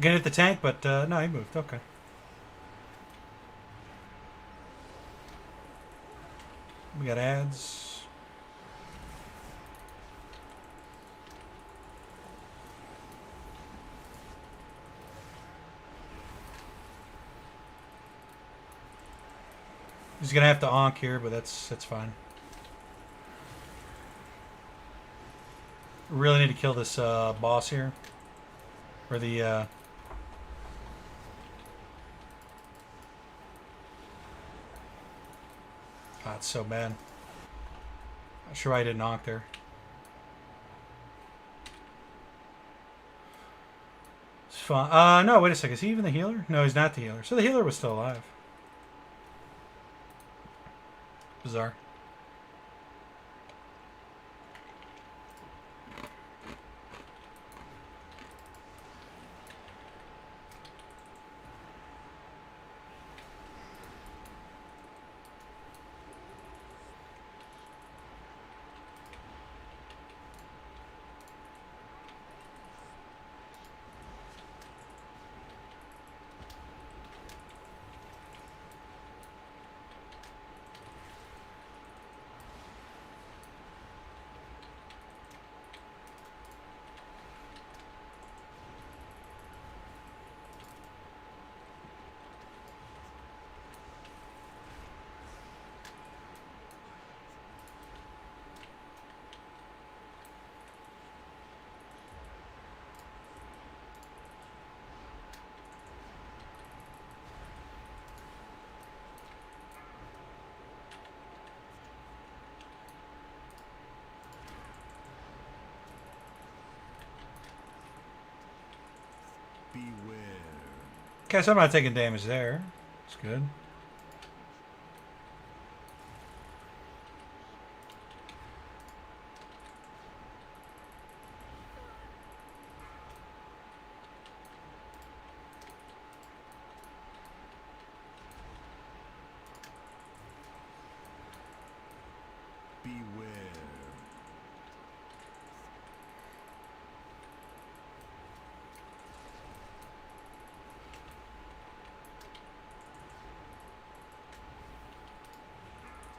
Gonna hit the tank, but no, he moved. Okay. We got ads. He's gonna have to onk here, but that's fine. Really need to kill this boss here, or the. Ah, it's so bad. Not sure why I didn't onk there. It's fine. No, wait a second. Is he even the healer? No, he's not the healer. So the healer was still alive. Bizarre. Beware. Okay, so I'm not taking damage there. It's good. Beware.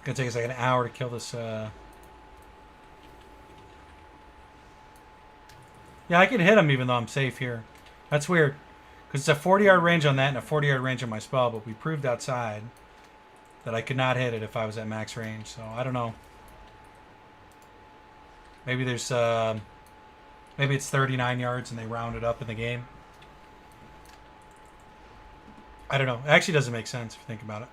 Gonna take us like an hour to kill this. Yeah, I can hit him even though I'm safe here. That's weird. Because it's a 40-yard range on that and a 40-yard range on my spell, but we proved outside that I could not hit it if I was at max range. So I don't know. Maybe there's maybe it's 39 yards and they round it up in the game. I don't know. It actually doesn't make sense if you think about it.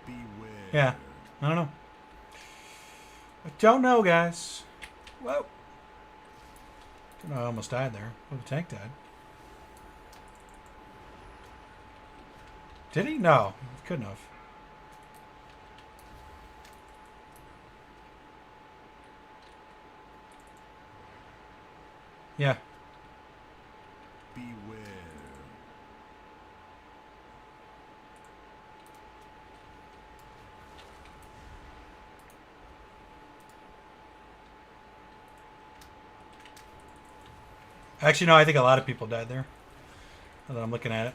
Beware. Yeah. I don't know. I don't know, guys. Whoa. I almost died there. Oh, the tank died. Did he? No. He couldn't have. Yeah. Beware. Actually, no, I think a lot of people died there. Now that I'm looking at it.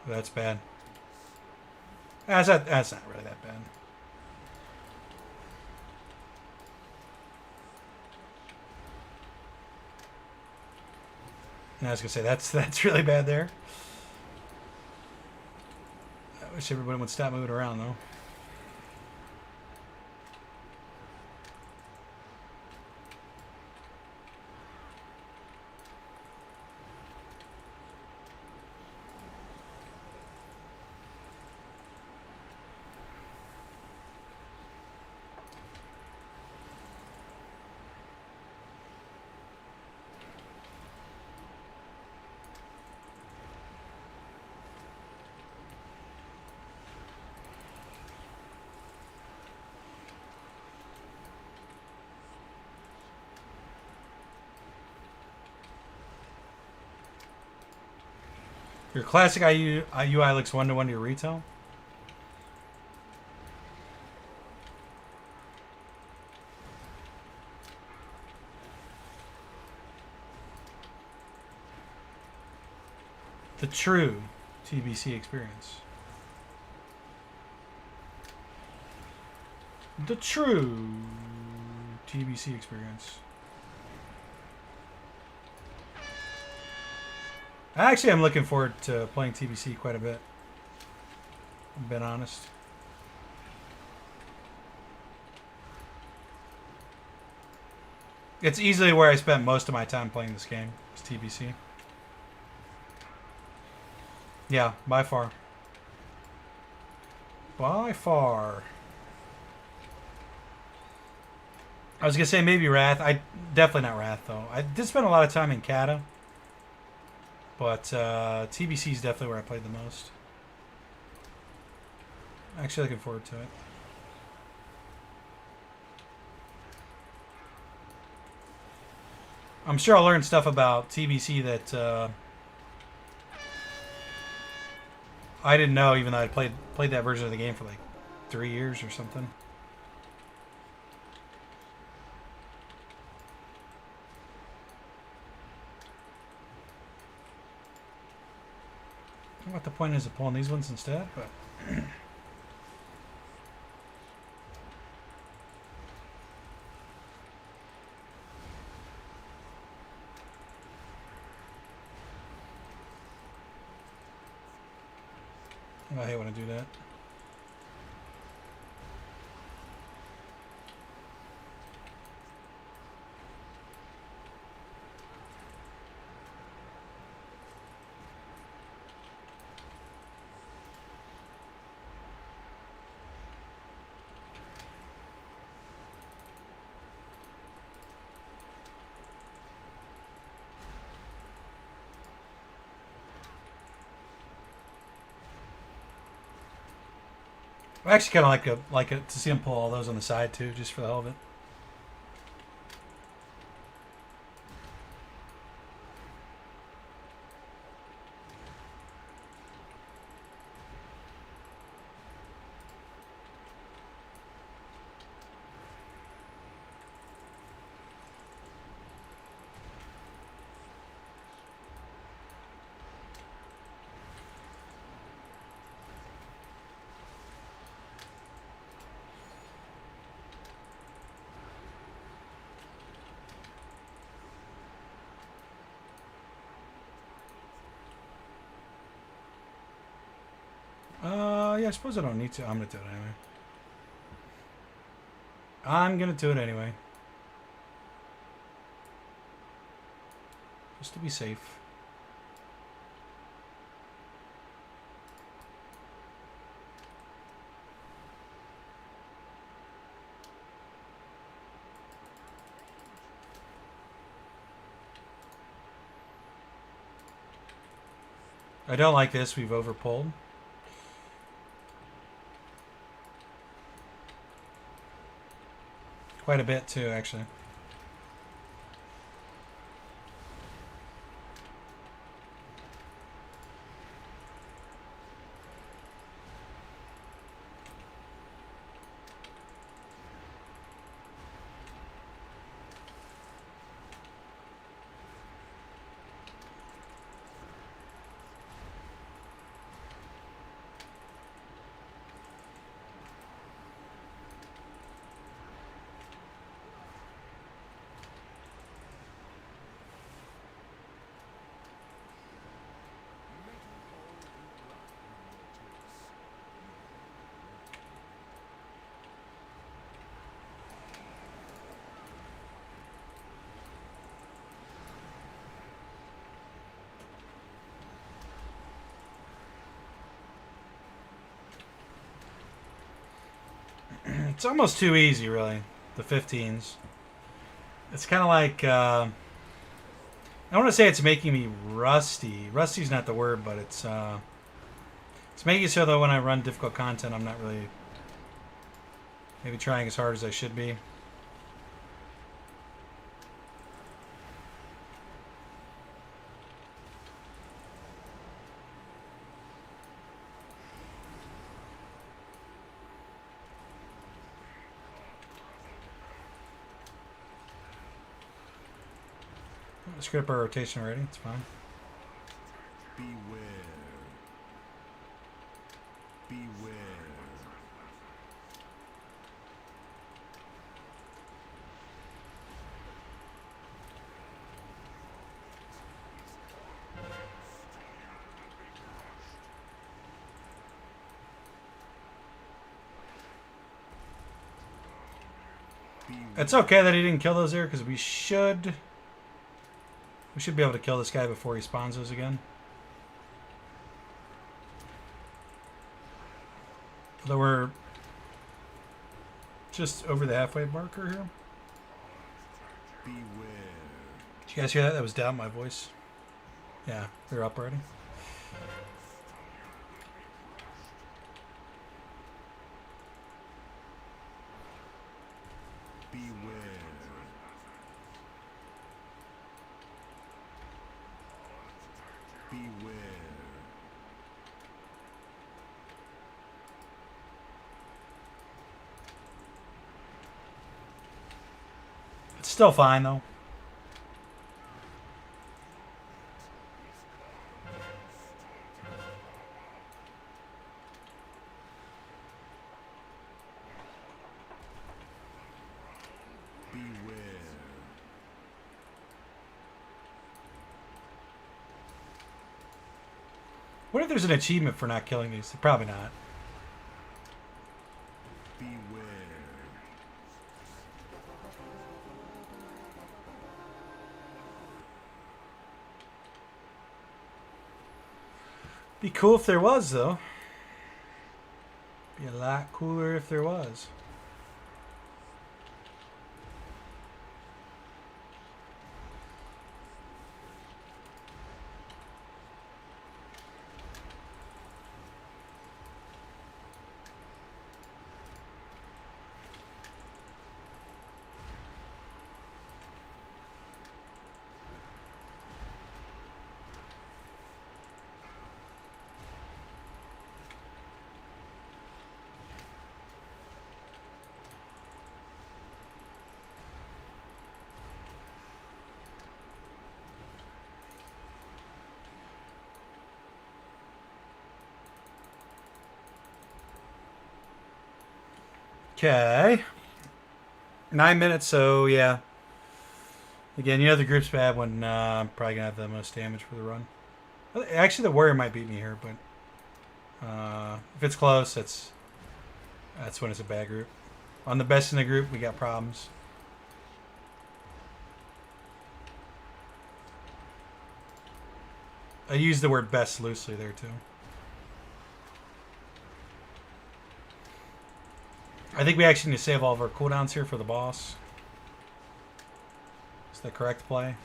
That's bad. That's not really that bad. I was gonna say that's really bad there. I wish everybody would stop moving around though. Your classic UI looks 1-to-1 to your retail. The true TBC experience. The true TBC experience. Actually, I'm looking forward to playing TBC quite a bit. I've been honest. It's easily where I spent most of my time playing this game. It's TBC. Yeah, by far. By far. I was gonna say maybe Wrath. I definitely not Wrath though. I did spend a lot of time in Kata, but TBC is definitely where I played the most. Actually, looking forward to it. I'm sure I'll learn stuff about TBC that I didn't know, even though I played that version of the game for like 3 years or something. I don't know what the point is of pulling these ones instead, but I hate when I do that. I actually kind of like it to see him pull all those on the side too, just for the hell of it. Yeah, I suppose I don't need to. I'm gonna do it anyway. I'm gonna do it anyway. Just to be safe. I don't like this. We've overpulled. Quite a bit too, actually. It's almost too easy, really. The 15s. It's kind of like I don't want to say it's making me rusty. Rusty's not the word, but it's making it so that when I run difficult content, I'm not really maybe trying as hard as I should be. Screw up our rotation already. It's fine. Beware. Beware. It's okay that he didn't kill those there because we should be able to kill this guy before he spawns those again. Although we're just over the halfway marker here. Beware. Did you guys hear that? That was down my voice. Yeah, they're up already. Beware. Beware. It's still fine though. Beware. What if there's an achievement for not killing these? Probably not. Beware. Be cool if there was, though. Be a lot cooler if there was. Okay. 9 minutes, so yeah. Again, you know the group's bad when I'm probably going to have the most damage for the run. Actually, the warrior might beat me here, but if it's close, that's when it's a bad group. On the best in the group, we got problems. I use the word best loosely there, too. I think we actually need to save all of our cooldowns here for the boss. Is the correct play?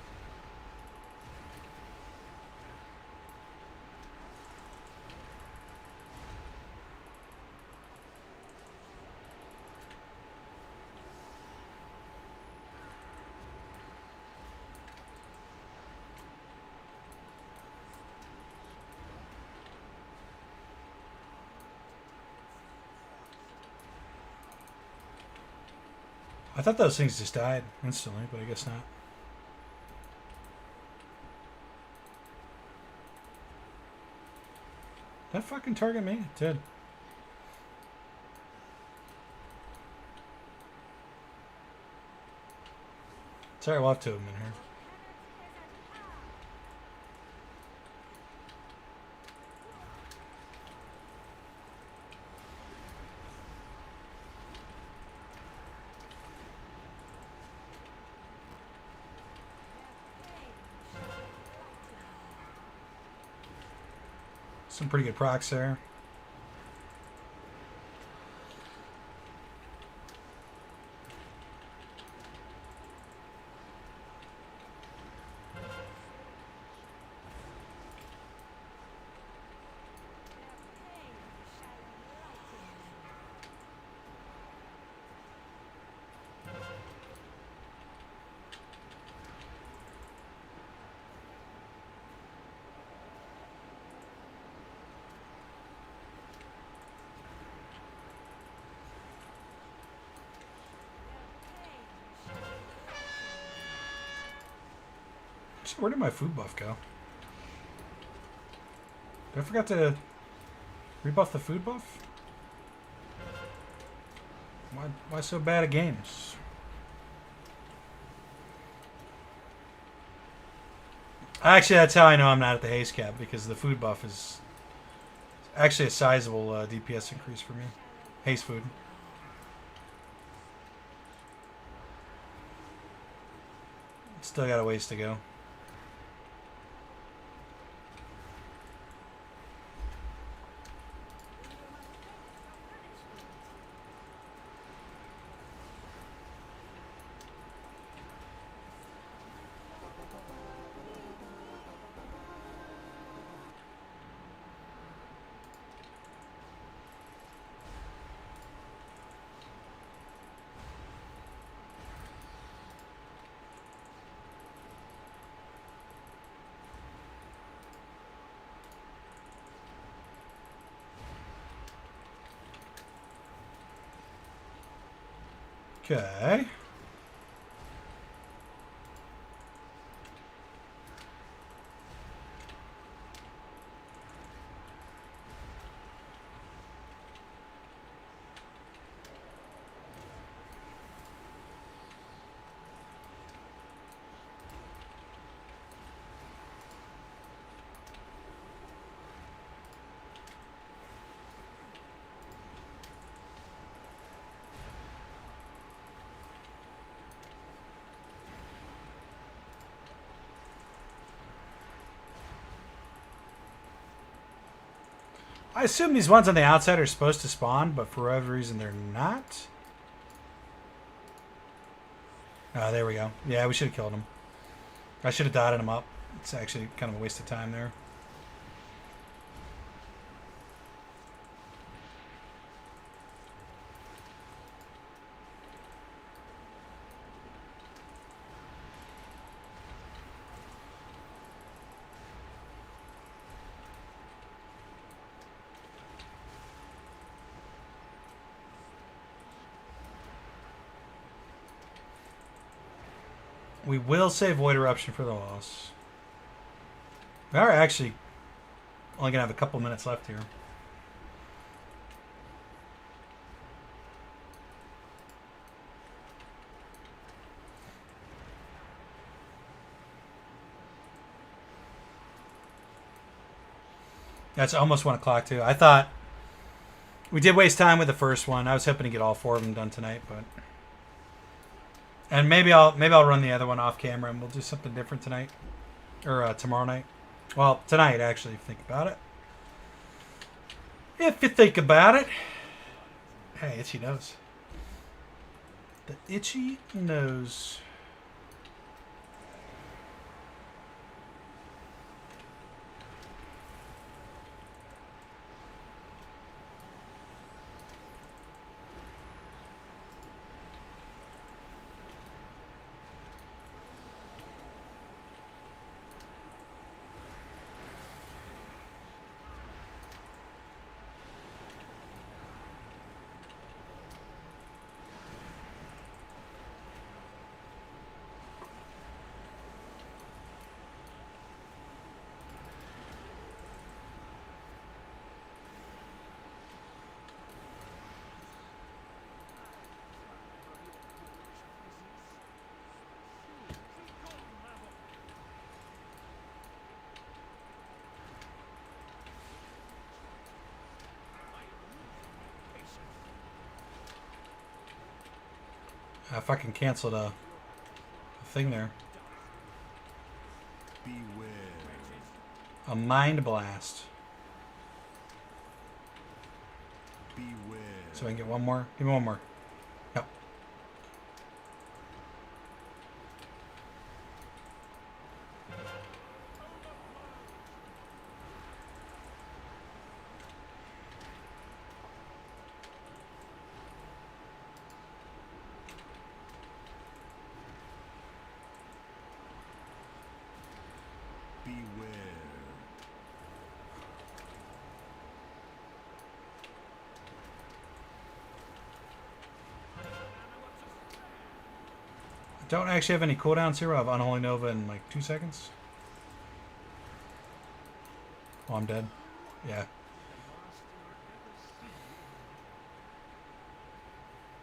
I thought those things just died instantly, but I guess not. Did that fucking target me? It did. Sorry, we'll have two of them in here. Some pretty good procs there. Where did my food buff go? Did I forgot to rebuff the food buff? Why so bad at games? Actually, that's how I know I'm not at the haste cap, because the food buff is actually a sizable DPS increase for me. Haste food. Still got a ways to go. Okay. I assume these ones on the outside are supposed to spawn, but for whatever reason they're not. Oh, there we go. Yeah, we should have killed him. I should have dotted him up. It's actually kind of a waste of time there. We will save Void Eruption for the loss. We are actually only going to have a couple minutes left here. That's almost 1 o'clock too. I thought we did waste time with the first one. I was hoping to get all 4 of them done tonight, but... And maybe I'll run the other one off camera and we'll do something different tonight. Or tomorrow night. Well, tonight, actually, if you think about it. If you think about it. Hey, itchy nose. The itchy nose. I fucking canceled a thing there. Beware. A mind blast. Beware. So I can get one more. Give me one more. Yep. Beware. I don't actually have any cooldowns here. I have Unholy Nova in like 2 seconds. Oh, I'm dead. Yeah.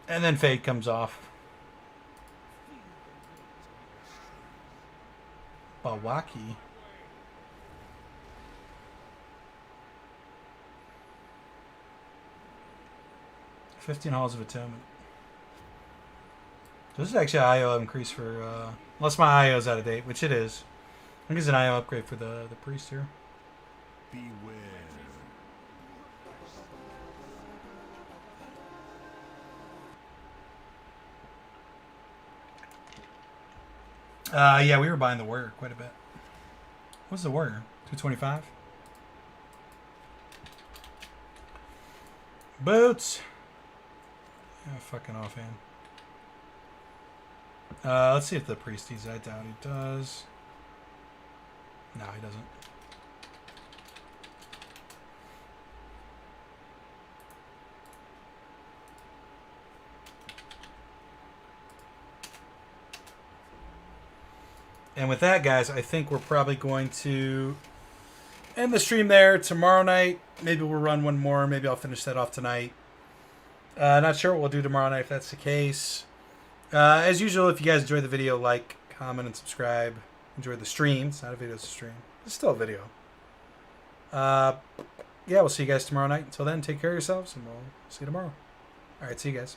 And then Fade comes off. Bawaki. $15 Halls of Atonement. This is actually an IO increase for, unless my IO is out of date, which it is. I think it's an IO upgrade for the priest here. Beware. Yeah, we were buying the warrior quite a bit. What's the warrior? 225. Boots. Yeah, fucking offhand. Let's see if the priest sees. I doubt he does. No, he doesn't. And with that, guys, I think we're probably going to end the stream there. Tomorrow night, maybe we'll run one more. Maybe I'll finish that off tonight. Not sure what we'll do tomorrow night if that's the case. As usual, if you guys enjoyed the video, like, comment, and subscribe. Enjoy the stream. It's not a video, it's a stream. It's still a video. Yeah, we'll see you guys tomorrow night. Until then, take care of yourselves, and we'll see you tomorrow. All right, see you guys.